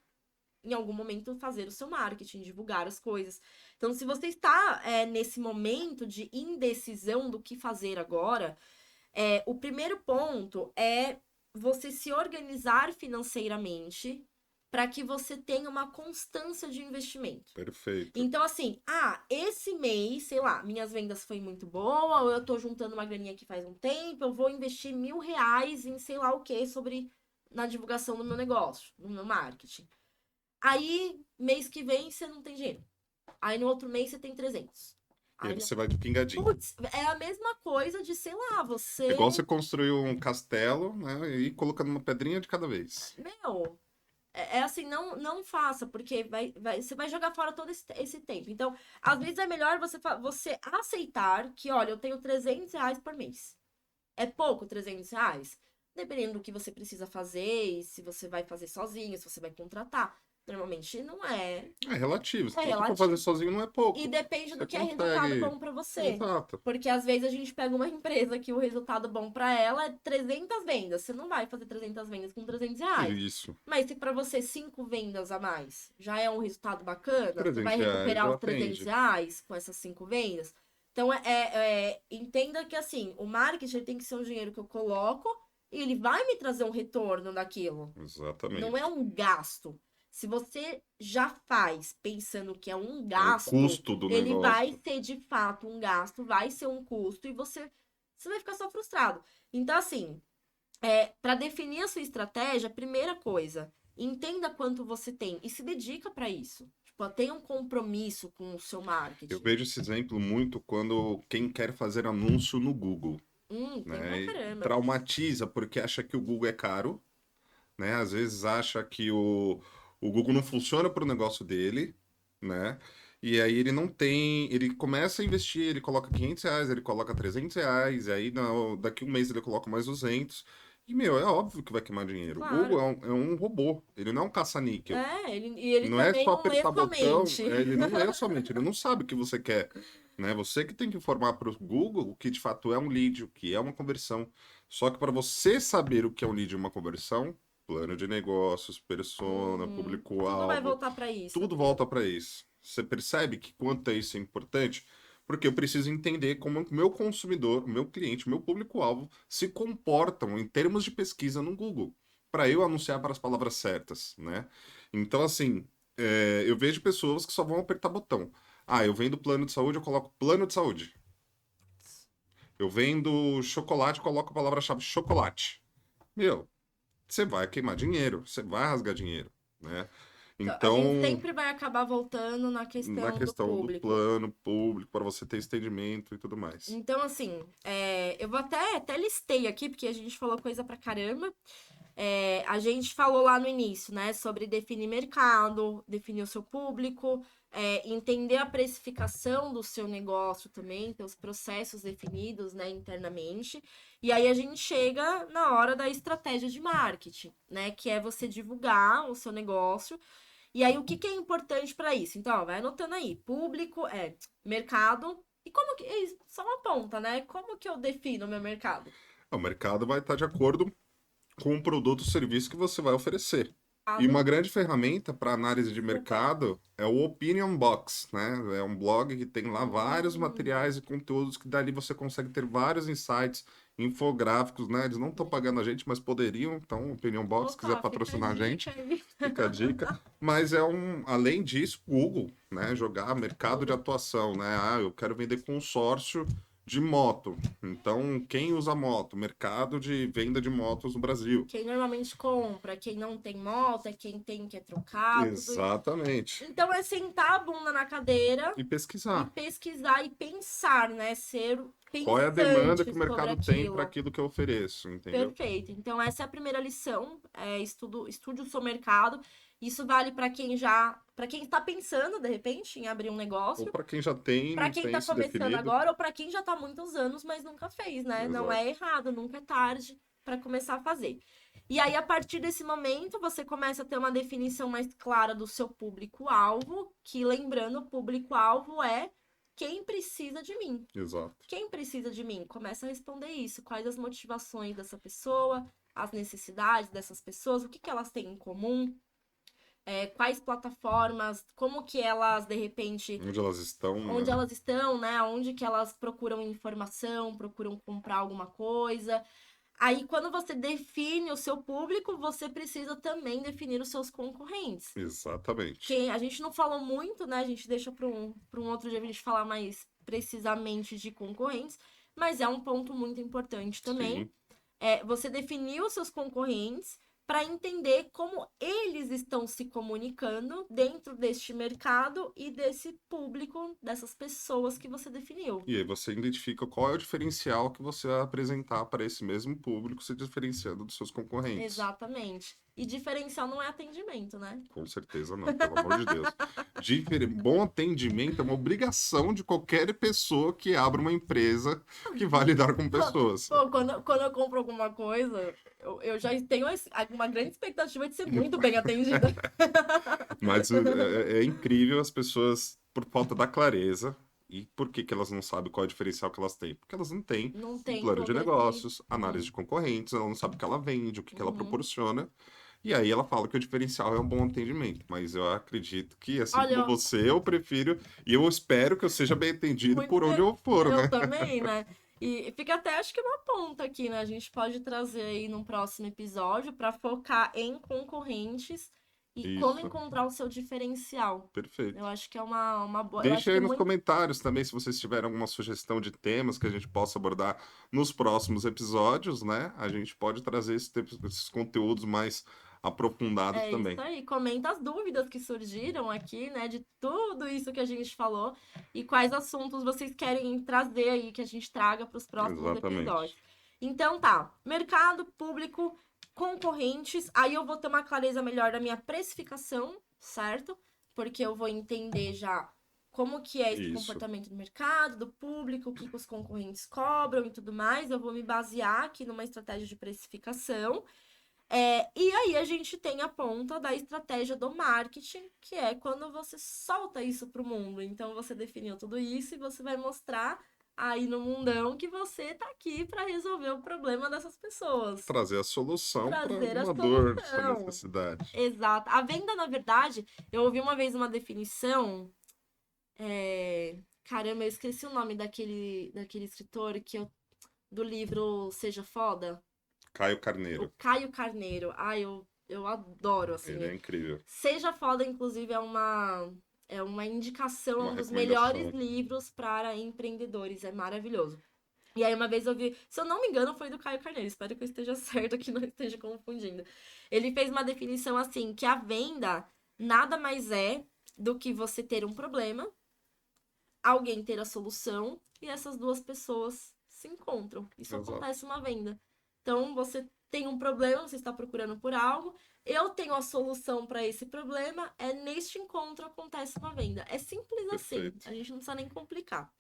em algum momento fazer o seu marketing, divulgar as coisas. Então, se você está nesse momento de indecisão do que fazer agora, o primeiro ponto é você se organizar financeiramente para que você tenha uma constância de investimento. Perfeito. Então, assim, esse mês, sei lá, minhas vendas foi muito boa, ou eu tô juntando uma graninha aqui faz um tempo, eu vou investir R$ 1.000 em sei lá o que na divulgação do meu negócio, no meu marketing. Aí, mês que vem, você não tem dinheiro. Aí, no outro mês, você tem 300. E aí Aí, você vai de pingadinho. putz, é a mesma coisa de, sei lá, É igual você você... construir um castelo, né, e ir colocando uma pedrinha de cada vez. Meu, assim, não faça, porque você vai jogar fora todo esse tempo. Então, às vezes é melhor você aceitar que, olha, eu tenho R$ 300 por mês. É pouco R$ 300? Dependendo do que você precisa fazer e se você vai fazer sozinho, se você vai contratar. Normalmente não é. É relativo. Se É você for fazer relativo. sozinho, não é E pouco. depende Você do que é resultado consegue. bom pra você. Exato. Porque às vezes a gente pega uma empresa que o resultado bom pra ela é 300 vendas. Você não vai fazer 300 vendas com R$ 300. Isso. Mas se pra você 5 vendas a mais já é um resultado bacana, você vai 300 reais recuperar já os 300 atende. reais com essas 5 vendas. Então, entenda que assim, o marketing tem que ser um dinheiro que eu coloco e ele vai me trazer um retorno daquilo. Não é Exatamente. um gasto. Se você já faz pensando que é um É o gasto, custo do ele vai negócio. ser de fato um gasto, vai ser um custo e você vai ficar só frustrado. Então, assim, para definir a sua estratégia, primeira coisa, entenda quanto você tem e se dedica para isso. Tipo, tenha um compromisso com o seu Eu marketing. vejo esse exemplo muito quando quem quer fazer anúncio no Google, Tem pra né? E caramba. traumatiza porque acha que o Google é caro, né? Às vezes acha que o Google não funciona para o negócio dele, né? E aí ele não tem, ele começa a investir, ele coloca R$ 500, ele coloca R$ 300, e aí daqui um mês ele coloca mais 200. E, meu, é óbvio que vai queimar dinheiro. O Google Claro. é um robô, ele não é um caça-níquel. Ele Não é também só não lê apertar sua botão, mente. ele não lê somente, ele não sabe o que você quer, né? Você que tem que informar para o Google o que de fato é um lead, o que é uma conversão. Só que para você saber o que é um lead e uma conversão, plano de negócios, persona, Tudo vai público-alvo, voltar para isso. tudo volta para isso. Você percebe que quanto é isso é importante? Porque eu preciso entender como o meu consumidor, o meu cliente, o meu público-alvo se comportam em termos de pesquisa no Google, para eu anunciar para as palavras certas, né? Então, assim, eu vejo pessoas que só vão apertar botão. Eu vendo plano de saúde, eu coloco plano de saúde. Eu vendo chocolate, eu coloco a palavra-chave chocolate. Meu, você vai queimar dinheiro, você vai rasgar dinheiro, né? Então, a gente Então, sempre vai acabar voltando na na questão do questão do público. plano público, para você ter entendimento e tudo mais. Então, assim, eu vou até listei aqui, porque a gente falou coisa pra caramba. A gente falou lá no início, né, sobre definir mercado, definir o seu público, entender a precificação do seu negócio também, ter os processos definidos, né, internamente. E aí a gente chega na hora da estratégia de marketing, né, que é você divulgar o seu negócio. E aí, o que é importante para isso? Então, ó, vai anotando aí. Público, mercado. E como que. Só uma ponta, né? Como que eu defino o meu mercado? O mercado vai estar de acordo com o produto ou serviço que você vai oferecer. E uma Mercado, grande ferramenta para análise de desculpa. mercado é o Opinion Box, né? É um blog que tem lá vários Hum, materiais e conteúdos que dali você consegue ter vários insights infográficos, né? Eles não estão pagando a gente, mas poderiam. Então, Opinion Box, se quiser Opa, fica a patrocinar a gente, dica aí. fica a dica. Mas além disso, Google, né? Jogar mercado de Google. atuação, né? Ah, eu quero vender consórcio de moto. Então, quem usa moto? Mercado de venda de motos no Brasil. Quem normalmente compra, quem não tem moto, é quem tem, quer trocar, tudo isso. Exatamente. Então é sentar a bunda na cadeira E e pesquisar. pesquisar e pensar, né? Ser Qual é a demanda que pensante o sobre mercado tem para aquilo. aquilo que eu ofereço, entendeu? Perfeito. Então, essa é a primeira lição. Estude o seu mercado. Isso vale para quem está pensando, de repente, em abrir um Ou negócio, para quem já tem, para não quem tem está isso começando definido. agora, ou para quem já está há muitos anos, mas nunca fez, né? Não Exato. é errado, nunca é tarde para começar a fazer. E aí, a partir desse momento, você começa a ter uma definição mais clara do seu público-alvo, que lembrando, o público-alvo é quem precisa de mim. Exato. Quem precisa de mim? Começa a responder isso. Quais as motivações dessa pessoa, as necessidades dessas pessoas, o que que elas têm em comum, quais plataformas, como que elas, de repente, Onde elas estão, onde né? elas estão, né? Onde que elas procuram informação, procuram comprar alguma coisa. Aí, quando você define o seu público, você precisa também definir os seus concorrentes. Exatamente. Que a gente não falou muito, né? A gente deixa para um outro dia a gente falar mais precisamente de concorrentes, mas é um ponto muito importante também. Sim. Você definir os seus concorrentes para entender como eles estão se comunicando dentro deste mercado e desse público, dessas pessoas que você definiu. E aí você identifica qual é o diferencial que você vai apresentar para esse mesmo público, se diferenciando dos seus concorrentes. Exatamente. E diferencial não é atendimento, né? Com certeza não, pelo amor de Deus. Bom atendimento é uma obrigação de qualquer pessoa que abra uma empresa que vai lidar com pessoas. Pô, quando eu compro alguma coisa, eu já tenho uma grande expectativa de ser muito bem atendida. Mas é incrível as pessoas, por falta da clareza, e por que que elas não sabem qual é o diferencial que elas têm? Porque elas não têm Não um tem plano de todo esse. negócios, análise de concorrentes, ela não sabe o que ela vende, o que que ela Uhum. proporciona, e aí ela fala que o diferencial é um bom atendimento. Mas eu acredito que, assim como Olha, você, eu prefiro, e eu espero que eu seja bem atendido muito por onde bem. eu for, Eu né? também, né? E fica até, acho que uma ponta aqui, né? A gente pode trazer aí num próximo episódio para focar em concorrentes e como Isso, encontrar o seu diferencial. Eu perfeito. acho que é uma boa. Eu Deixe acho que aí é nos muito. comentários também se vocês tiverem alguma sugestão de temas que a gente possa abordar nos próximos episódios, né? A gente pode trazer esses conteúdos mais aprofundados É isso também. aí. Comenta as dúvidas que surgiram aqui, né? De tudo isso que a gente falou e quais assuntos vocês querem trazer aí que a gente traga para os próximos episódios. Exatamente. Então tá, mercado, público, concorrentes. Aí eu vou ter uma clareza melhor da minha precificação, certo? Porque eu vou entender já como que é esse Isso. comportamento do mercado, do público, o que que os concorrentes cobram e tudo mais. Eu vou me basear aqui numa estratégia de precificação. E aí a gente tem a ponta da estratégia do marketing, que é quando você solta isso para o mundo. Então você definiu tudo isso e você vai mostrar aí no mundão que você tá aqui para resolver o problema dessas pessoas. Trazer a solução para Trazer a alguma dor, sua solução. necessidade. Exato. A venda, na verdade, eu ouvi uma vez uma definição. Caramba, eu esqueci o nome daquele escritor do livro Seja Foda. Caio O Carneiro. Caio Carneiro. Ai, eu adoro, Ele assim. é incrível. Seja Foda, inclusive, é uma indicação, é Uma um dos melhores recomendação. livros para empreendedores. É maravilhoso. E aí, uma vez eu vi, se eu não me engano, foi do Caio Carneiro. Espero que eu esteja certo aqui, não esteja confundindo. Ele fez uma definição assim, que a venda nada mais é do que você ter um problema, alguém ter a solução e essas duas pessoas se encontram. Isso Exato. acontece uma venda. Então, você tem um problema, você está procurando por algo, eu tenho a solução para esse problema, neste encontro acontece uma venda. É simples assim, Perfeito. a gente não precisa nem complicar.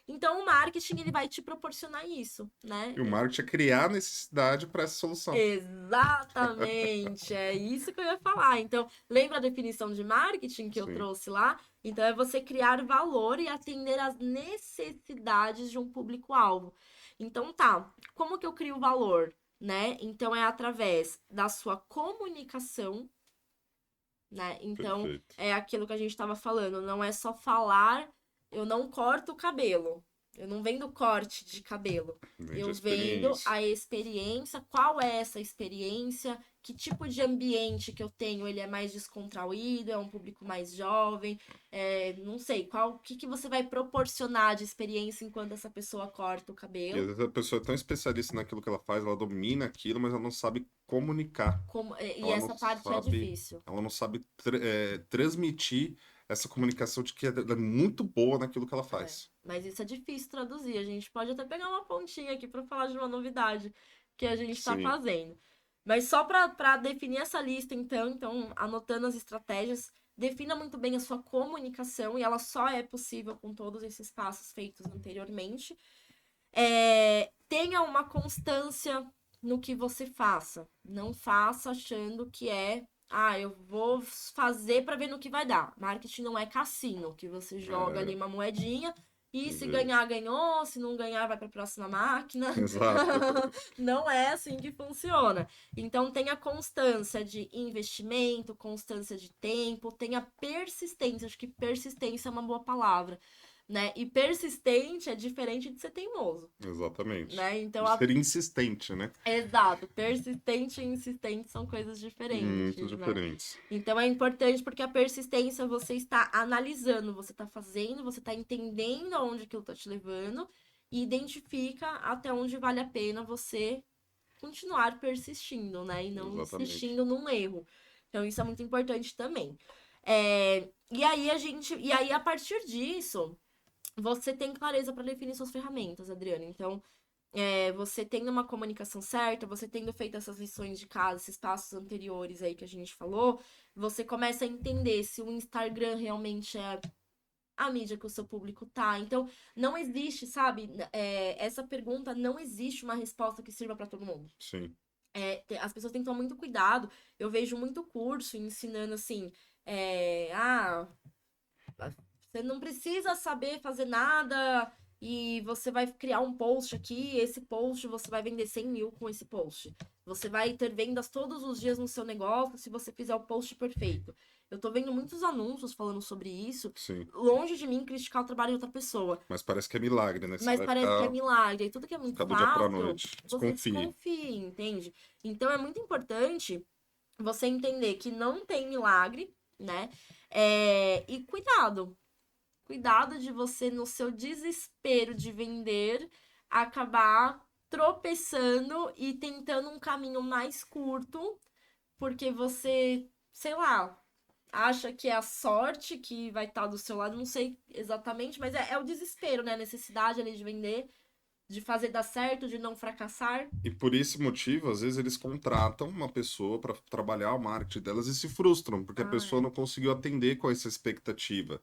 Então, o marketing ele vai te proporcionar isso, né? E o marketing é criar necessidade para essa solução. Exatamente, é isso que eu ia falar. Então, lembra a definição de marketing que eu Sim. trouxe lá? Então, é você criar valor e atender às necessidades de um público-alvo. Então, tá, como que eu crio valor, né? Então, é através da sua comunicação, né? Então, Perfeito. é aquilo que a gente estava falando, não é só falar, eu não corto o cabelo. Eu não vendo corte de cabelo. Vende a Eu vendo experiência. a experiência, qual é essa experiência, que tipo de ambiente que eu tenho, ele é mais descontraído, é um público mais jovem, não sei, o que você vai proporcionar de experiência enquanto essa pessoa corta o E às cabelo. vezes a pessoa é tão especialista naquilo que ela faz, ela domina aquilo, mas ela não sabe comunicar. E Ela não essa parte é sabe, difícil. ela não sabe transmitir essa comunicação de que ela é muito boa naquilo que ela faz. Mas isso é difícil traduzir. A gente pode até pegar uma pontinha aqui para falar de uma novidade que a gente está Sim, fazendo. Mas só para definir essa lista, então, anotando as estratégias, defina muito bem a sua comunicação e ela só é possível com todos esses passos feitos anteriormente. Tenha uma constância no que você faça. Não faça achando que eu vou fazer para ver no que vai dar. Marketing não é cassino, que você joga é, ali uma moedinha e se vê. ganhar, ganhou, se não ganhar, vai para a próxima máquina. Exato. Não é assim que funciona. Então, tenha constância de investimento, constância de tempo, tenha persistência. Acho que persistência é uma boa palavra, né? E persistente é diferente de ser teimoso, Exatamente. né? Então, De ser insistente, né? exato, persistente e insistente são coisas Muito diferentes, né? diferentes. Então é importante porque a persistência você está analisando, você está fazendo, você está entendendo aonde aquilo está te levando e identifica até onde vale a pena você continuar persistindo, né? E não Exatamente. insistindo num erro. Então isso é muito importante também. E aí a partir disso, você tem clareza para definir suas ferramentas, Adriana. Então, você tendo uma comunicação certa, você tendo feito essas lições de casa, esses passos anteriores aí que a gente falou, você começa a entender se o Instagram realmente é a mídia que o seu público tá. Então, não existe, sabe? Essa pergunta não existe uma resposta que sirva para todo mundo. Sim. As pessoas têm que tomar muito cuidado. Eu vejo muito curso ensinando assim, você não precisa saber fazer nada e você vai criar um post aqui. Esse post você vai vender 100 mil com esse post. Você vai ter vendas todos os dias no seu negócio se você fizer o post perfeito. Eu tô vendo muitos anúncios falando sobre isso. Sim. Longe de mim criticar o trabalho de outra pessoa. Mas parece que é milagre, né? Você Mas vai parece que é milagre. E tudo que é muito ficar do dia pra fácil, noite. você Desconfie. desconfia, entende? Então é muito importante você entender que não tem milagre, né? E cuidado. Cuidado de você, no seu desespero de vender, acabar tropeçando e tentando um caminho mais curto, porque você, sei lá, acha que é a sorte que vai estar do seu lado, não sei exatamente, mas é o desespero, né? A necessidade ali de vender, de fazer dar certo, de não fracassar. E por esse motivo, às vezes eles contratam uma pessoa para trabalhar o marketing delas e se frustram, porque a Ah, pessoa é. não conseguiu atender com essa expectativa.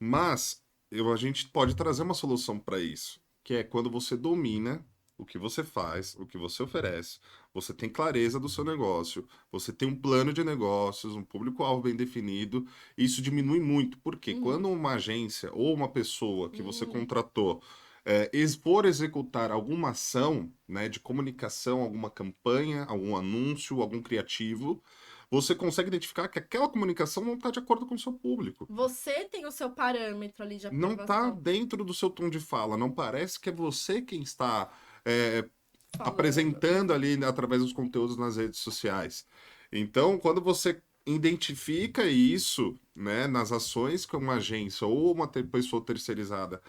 Mas a gente pode trazer uma solução para isso, que é quando você domina o que você faz, o que você oferece, você tem clareza do seu negócio, você tem um plano de negócios, um público-alvo bem definido, isso diminui muito, porque Uhum, quando uma agência ou uma pessoa que você uhum. contratou for executar alguma ação, né, de comunicação, alguma campanha, algum anúncio, algum criativo, você consegue identificar que aquela comunicação não está de acordo com o seu público. Você tem o seu parâmetro ali de Não está aprovação dentro do seu tom de fala, não parece que é você quem está é, falando. apresentando ali através dos conteúdos nas redes sociais. Então, quando você identifica isso, né, nas ações que uma agência ou uma pessoa terceirizada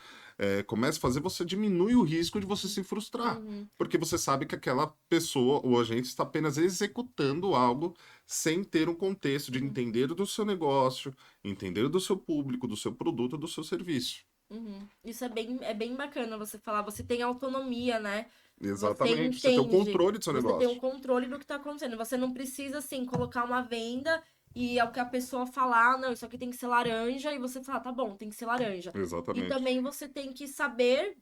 começa a fazer, você diminui o risco de você se frustrar, Uhum, porque você sabe que aquela pessoa ou agente está apenas executando algo sem ter um contexto de uhum. entender do seu negócio, entender do seu público, do seu produto, do seu serviço. Uhum. Isso é bem bacana você falar. Você tem autonomia, né? Você Exatamente. Você tem o entende. controle do seu Você tem o negócio. controle do que tá acontecendo. Você não precisa, assim, colocar uma venda e é o que a pessoa falar, não, isso aqui tem que ser laranja, e você fala, tá bom, tem que ser laranja. E Exatamente. também você tem que saber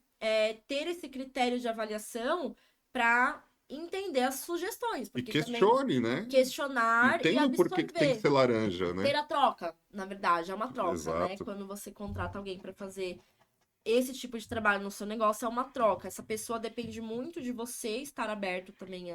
ter esse critério de avaliação para entender as sugestões, E porque também questione, né? questionar e Entenda o porquê que tem que absorver. ser laranja, né? Ter a troca, na verdade, é uma troca, né? Exato. Quando você contrata alguém para fazer esse tipo de trabalho no seu negócio, é uma troca. Essa pessoa depende muito de você estar aberto também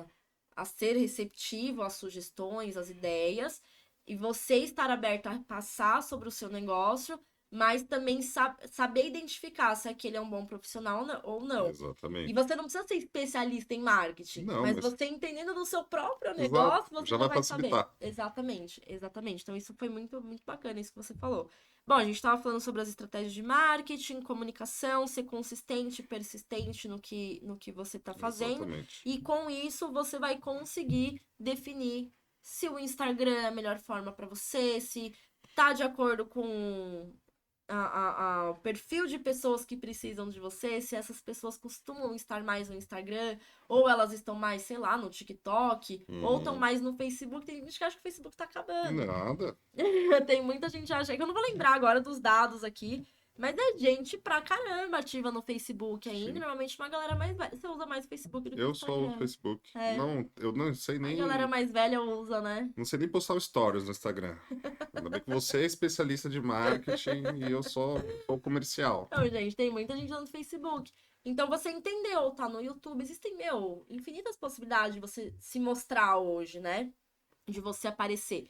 a ser receptivo às sugestões, às ideias, e você estar aberto a passar sobre o seu negócio, mas também saber identificar se aquele é um bom profissional ou não. E Exatamente. você não precisa ser especialista em marketing, Não, mas mas você entendendo do seu próprio exato, negócio, você já já vai vai saber. facilitar. Exatamente, exatamente. Então, isso foi muito, muito bacana, isso que você falou. Bom, a gente estava falando sobre as estratégias de marketing, comunicação, ser consistente, persistente no que você está fazendo. Exatamente. E com isso, você vai conseguir definir se o Instagram é a melhor forma para você, se tá de acordo com o perfil de pessoas que precisam de você, se essas pessoas costumam estar mais no Instagram, ou elas estão mais, sei lá, no TikTok, ou estão Uhum. mais no Facebook. Tem gente que acha que o Facebook tá acabando. Nada. Tem muita gente que acha que eu não vou lembrar agora dos dados aqui, mas é gente pra caramba ativa no Facebook ainda. Sim. Normalmente uma galera mais velha. Você usa mais Facebook do que Eu só uso Instagram. Facebook. É. Não, eu não sei A galera nem. mais velha usa, né? Não sei nem postar o stories no Instagram. Ainda bem que você é especialista de marketing e eu sou comercial. Então, gente, tem muita gente no Facebook. Então você entendeu, tá no YouTube. Existem, infinitas possibilidades de você se mostrar hoje, né? De você aparecer.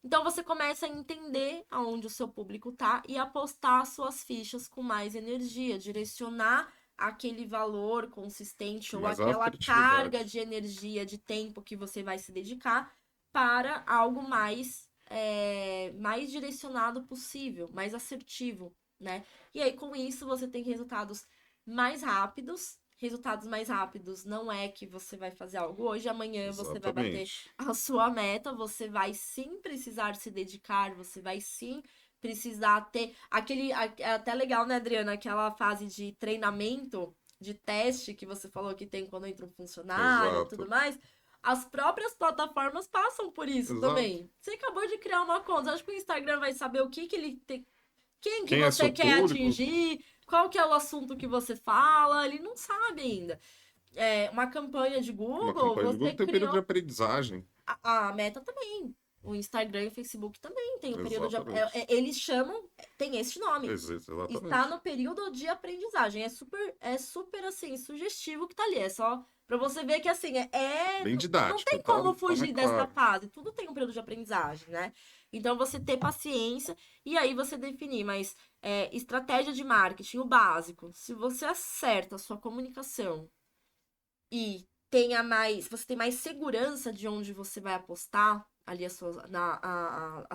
Então você começa a entender aonde o seu público tá e apostar suas fichas com mais energia, direcionar aquele valor consistente ou Mas a aquela carga assertividade. de energia, de tempo que você vai se dedicar para algo mais direcionado possível, mais assertivo, né? E aí com isso você tem resultados mais rápidos. Resultados mais rápidos não é que você vai fazer algo hoje, amanhã você vai bater Exatamente. a sua meta, você vai sim precisar se dedicar, você vai sim precisar ter é até legal, né, Adriana, aquela fase de treinamento, de teste que você falou que tem quando entra um funcionário e tudo Exato. mais. As próprias plataformas passam por isso Exato. também. Você acabou de criar uma conta, acho que o Instagram vai saber o que ele tem, quem que Quem é você seu quer público? atingir, qual que é o assunto que você fala, ele não sabe ainda. Uma campanha de Uma Google, campanha de Google você tem período de criou aprendizagem. a Meta também. O Instagram e o Facebook também tem o período de. Exatamente. Eles chamam, tem esse nome. Está Exatamente. no período de aprendizagem. É super assim, sugestivo que tá ali. É só pra você ver que assim, Bem não didático, tem como tá mais fugir dessa claro. fase. Tudo tem um período de aprendizagem, né? Então você ter paciência e aí você definir, mas estratégia de marketing, o básico. Se você acerta a sua comunicação e você tem mais segurança de onde você vai apostar ali a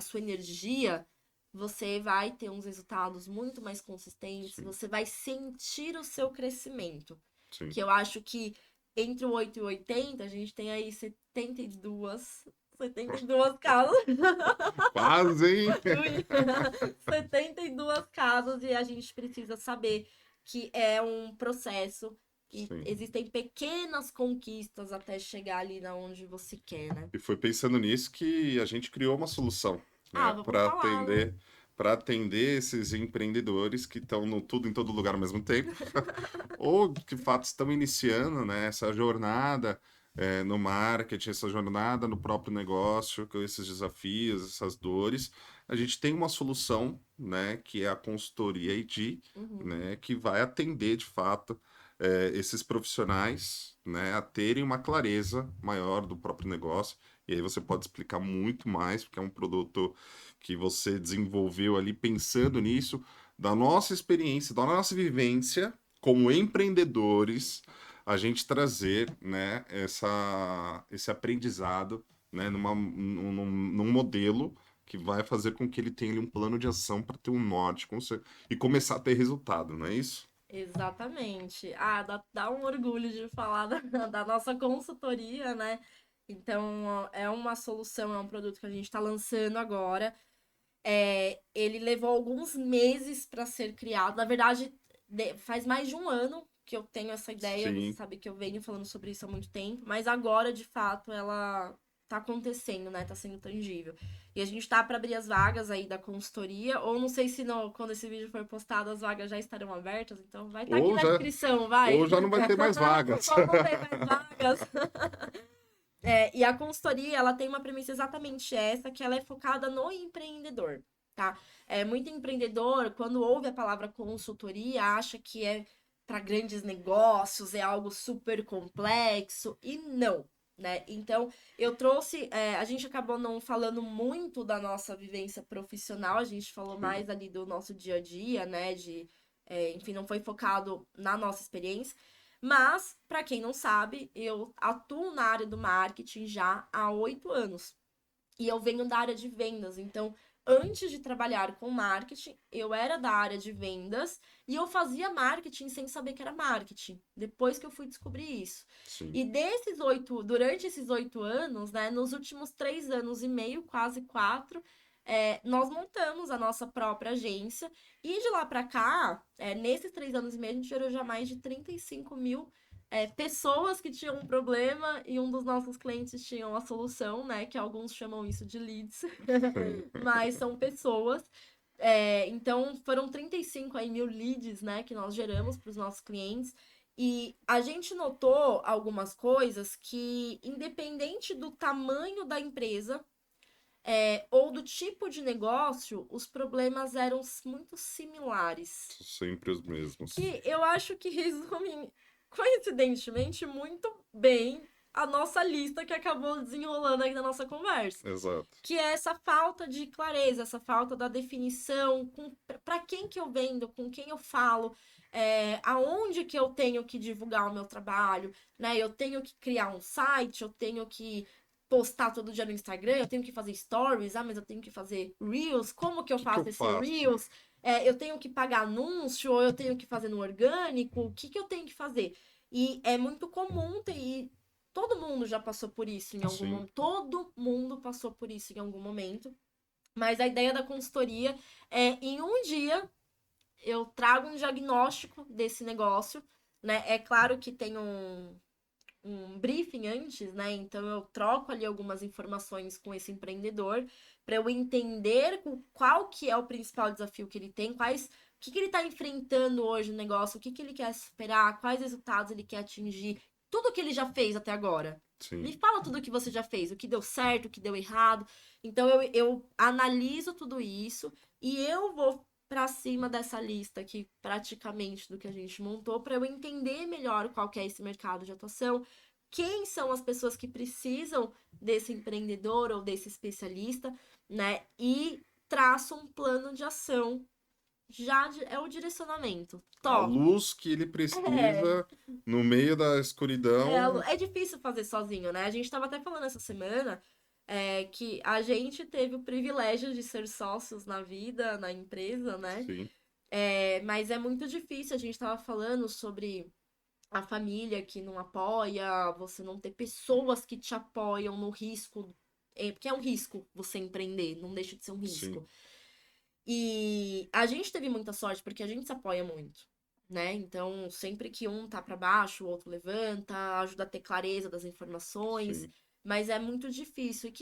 sua energia, você vai ter uns resultados muito mais consistentes, Sim, você vai sentir o seu crescimento. sim. Que eu acho que entre o 8 e o 80, a gente tem aí 72 casas. Quase, hein? Ui. 72 casas e a gente precisa saber que é um processo e Sim. existem pequenas conquistas até chegar ali na onde você quer, né? E foi pensando nisso que a gente criou uma solução, né, Vamos falar, né? para atender esses empreendedores que estão no tudo em todo lugar ao mesmo tempo, ou que de fato estão iniciando, né, essa jornada no marketing, essa jornada no próprio negócio, com esses desafios, essas dores. A gente tem uma solução, né, que é a consultoria ID, Uhum. né, que vai atender de fato esses profissionais, né, a terem uma clareza maior do próprio negócio. E aí você pode explicar muito mais, porque é um produto que você desenvolveu ali pensando nisso, da nossa experiência, da nossa vivência como empreendedores, a gente trazer, né, esse aprendizado, né, num modelo que vai fazer com que ele tenha ali um plano de ação para ter um norte e começar a ter resultado, não é isso? Exatamente. Dá um orgulho de falar da nossa consultoria, né? Então, é uma solução, é um produto que a gente está lançando agora. Ele levou alguns meses para ser criado. Na verdade, faz mais de um ano que eu tenho essa ideia. Você Sim. sabe que eu venho falando sobre isso há muito tempo, mas agora, de fato, ela tá acontecendo, né? Tá sendo tangível. E a gente tá para abrir as vagas aí da consultoria, ou não sei se quando esse vídeo for postado as vagas já estarão abertas, então vai estar aqui Ou na já, descrição, vai. ou já não vai ter mais vagas. Ou não tem mais vagas. E a consultoria, ela tem uma premissa exatamente essa, que ela é focada no empreendedor, tá? Muito empreendedor, quando ouve a palavra consultoria, acha que é para grandes negócios, é algo super complexo, e não. né? Então, eu trouxe, a gente acabou não falando muito da nossa vivência profissional, a gente falou Sim. mais ali do nosso dia a dia, né? Enfim, não foi focado na nossa experiência. Mas, para quem não sabe, eu atuo na área do marketing já há 8 anos. E eu venho da área de vendas. Então, antes de trabalhar com marketing, eu era da área de vendas e eu fazia marketing sem saber que era marketing. Depois que eu fui descobrir isso. Sim. E durante esses 8 anos, né, nos últimos 3 anos e meio, quase 4, nós montamos a nossa própria agência. E de lá para cá, nesses 3 anos e meio, a gente gerou já mais de 35 mil pessoas que tinham um problema e um dos nossos clientes tinham a solução, né? Que alguns chamam isso de leads, mas são pessoas. Então, foram 35 aí mil leads, né? Que nós geramos para os nossos clientes. E a gente notou algumas coisas que, independente do tamanho da empresa, ou do tipo de negócio, os problemas eram muito similares. Sempre os mesmos. Que eu acho que resumem, coincidentemente, muito bem a nossa lista que acabou desenrolando aí na nossa conversa. Exato. Que é essa falta de clareza, essa falta da definição, para quem que eu vendo, com quem eu falo, aonde que eu tenho que divulgar o meu trabalho, né? Eu tenho que criar um site, eu tenho que postar todo dia no Instagram, eu tenho que fazer stories, mas eu tenho que fazer Reels, como que eu Que eu faço esse faço? Reels? Eu tenho que pagar anúncio, ou eu tenho que fazer no orgânico, o que que eu tenho que fazer? E é muito comum e todo mundo já passou por isso em algum Sim. momento, todo mundo passou por isso em algum momento. Mas a ideia da consultoria é, em um dia, eu trago um diagnóstico desse negócio, né? É claro que tem um briefing antes, né? Então eu troco ali algumas informações com esse empreendedor para eu entender qual que é o principal desafio que ele tem, o que ele está enfrentando hoje no negócio, o que ele quer superar, quais resultados ele quer atingir, tudo que ele já fez até agora. Sim. Me fala tudo o que você já fez, o que deu certo, o que deu errado. Então eu analiso tudo isso e eu vou para cima dessa lista aqui, praticamente do que a gente montou, para eu entender melhor qual que é esse mercado de atuação, quem são as pessoas que precisam desse empreendedor ou desse especialista, né? E traço um plano de ação. É o direcionamento. A Top. luz que ele É, precisa no meio da escuridão. é difícil fazer sozinho, né? A gente estava até falando essa semana que a gente teve o privilégio de ser sócios na vida, na empresa, né? Sim. Mas é muito difícil. A gente estava falando sobre a família que não apoia, você não ter pessoas que te apoiam no risco, porque é um risco você empreender, não deixa de ser um Sim. risco. E a gente teve muita sorte porque a gente se apoia muito, né? Então, sempre que um tá para baixo, o outro levanta, ajuda a ter clareza das informações. Sim. Mas é muito difícil.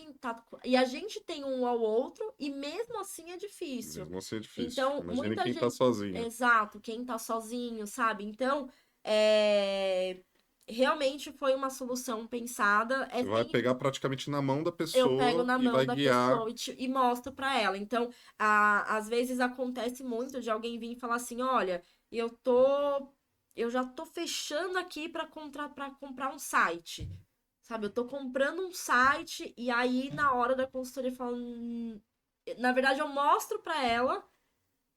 E a gente tem um ao outro, e mesmo assim é difícil. Mesmo assim é difícil. Então, Imagine muita quem tá gente. sozinho. Exato, quem tá sozinho, sabe? Então, realmente foi uma solução pensada. Você vai pegar praticamente na mão da Eu pego pessoa na e mão vai da guiar. pessoa e mostro pra ela. Então, às vezes acontece muito de alguém vir e falar assim: olha, eu já tô fechando aqui para comprar um site. Sabe, eu tô comprando um site e aí na hora da consultoria eu falo, na verdade eu mostro pra ela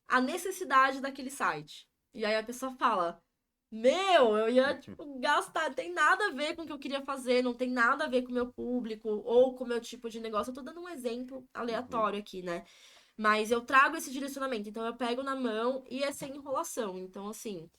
a necessidade daquele site. E aí a pessoa fala: Meu, eu ia, tipo, gastar. Tem nada a ver com o que eu queria fazer, não tem nada a ver com o meu público ou com o meu tipo de negócio. Eu tô dando um exemplo Uhum. aleatório aqui, né? Mas eu trago esse direcionamento. Então eu pego na mão e é sem enrolação. Então, assim,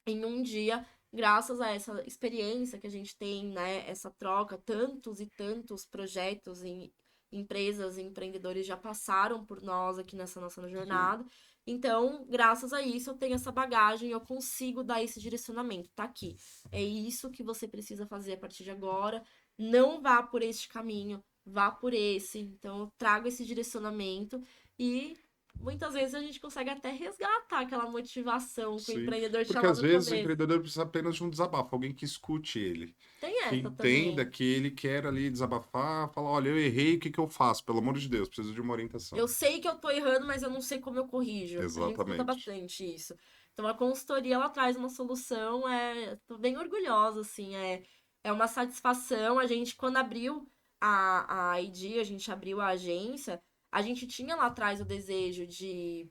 em um dia, graças a essa experiência que a gente tem, né? Essa troca, tantos e tantos projetos em empresas e empreendedores já passaram por nós aqui nessa nossa Sim. jornada. Então, graças a isso, eu tenho essa bagagem, eu consigo dar esse direcionamento. Tá aqui. É isso que você precisa fazer a partir de agora. Não vá por este caminho, vá por esse. Então, eu trago esse direcionamento e muitas vezes a gente consegue até resgatar aquela motivação que o Sim. empreendedor tinha Porque lá às no vezes o começo. empreendedor precisa apenas de um desabafo, alguém que escute ele. Tem Que essa entenda também. que ele quer ali desabafar, falar, olha, eu errei, o que que eu faço? Pelo amor de Deus, preciso de uma orientação. Eu sei que eu tô errando, mas eu não sei como eu corrijo. A gente escuta Exatamente. bastante isso. Então a consultoria ela traz uma solução, tô bem orgulhosa, assim, é uma satisfação. A gente, quando abriu a ID, a gente abriu a agência, a gente tinha lá atrás o desejo de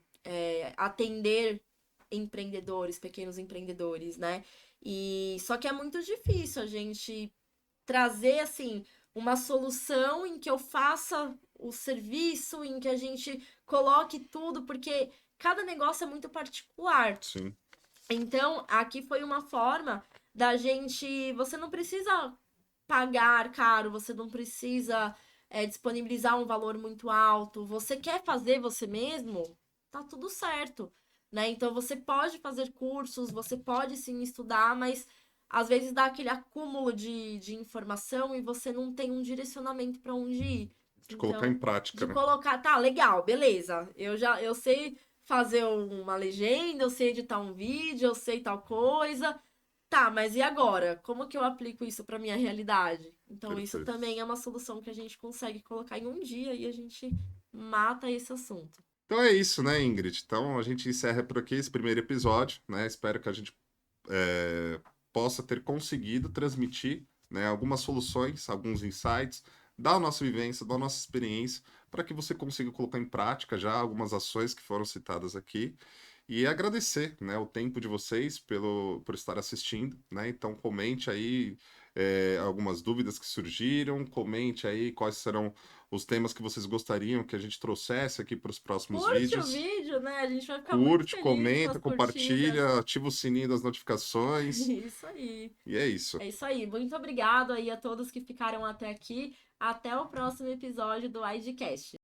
atender empreendedores, pequenos empreendedores, né? E só que é muito difícil a gente trazer assim uma solução em que eu faça o serviço, em que a gente coloque tudo, porque cada negócio é muito particular. Sim. Então, aqui foi uma forma da gente. Você não precisa pagar caro, você não precisa disponibilizar um valor muito alto. Você quer fazer você mesmo? Tá tudo certo, né? Então, você pode fazer cursos, você pode sim estudar, mas às vezes dá aquele acúmulo de informação e você não tem um direcionamento para onde ir. De colocar em Então, prática, de né? colocar, tá, legal, beleza. Eu sei fazer uma legenda, eu sei editar um vídeo, eu sei tal coisa. Tá, mas e agora? Como que eu aplico isso para minha realidade? Então, isso Perfeito. também é uma solução que a gente consegue colocar em um dia e a gente mata esse assunto. Então é isso, né, Ingrid? Então a gente encerra por aqui esse primeiro episódio, né? Espero que a gente possa ter conseguido transmitir, né, algumas soluções, alguns insights da nossa vivência, da nossa experiência, para que você consiga colocar em prática já algumas ações que foram citadas aqui. E agradecer, né, o tempo de vocês por estar assistindo, né? Então comente aí algumas dúvidas que surgiram, comente aí quais serão os temas que vocês gostariam que a gente trouxesse aqui para os próximos Curte o vídeos. vídeo, né? A gente vai ficar muito Curte, feliz com comenta, as curtidas. compartilha, ativa o sininho das notificações. Isso aí. E é isso. É isso aí. Muito obrigado aí a todos que ficaram até aqui. Até o próximo episódio do IDcast.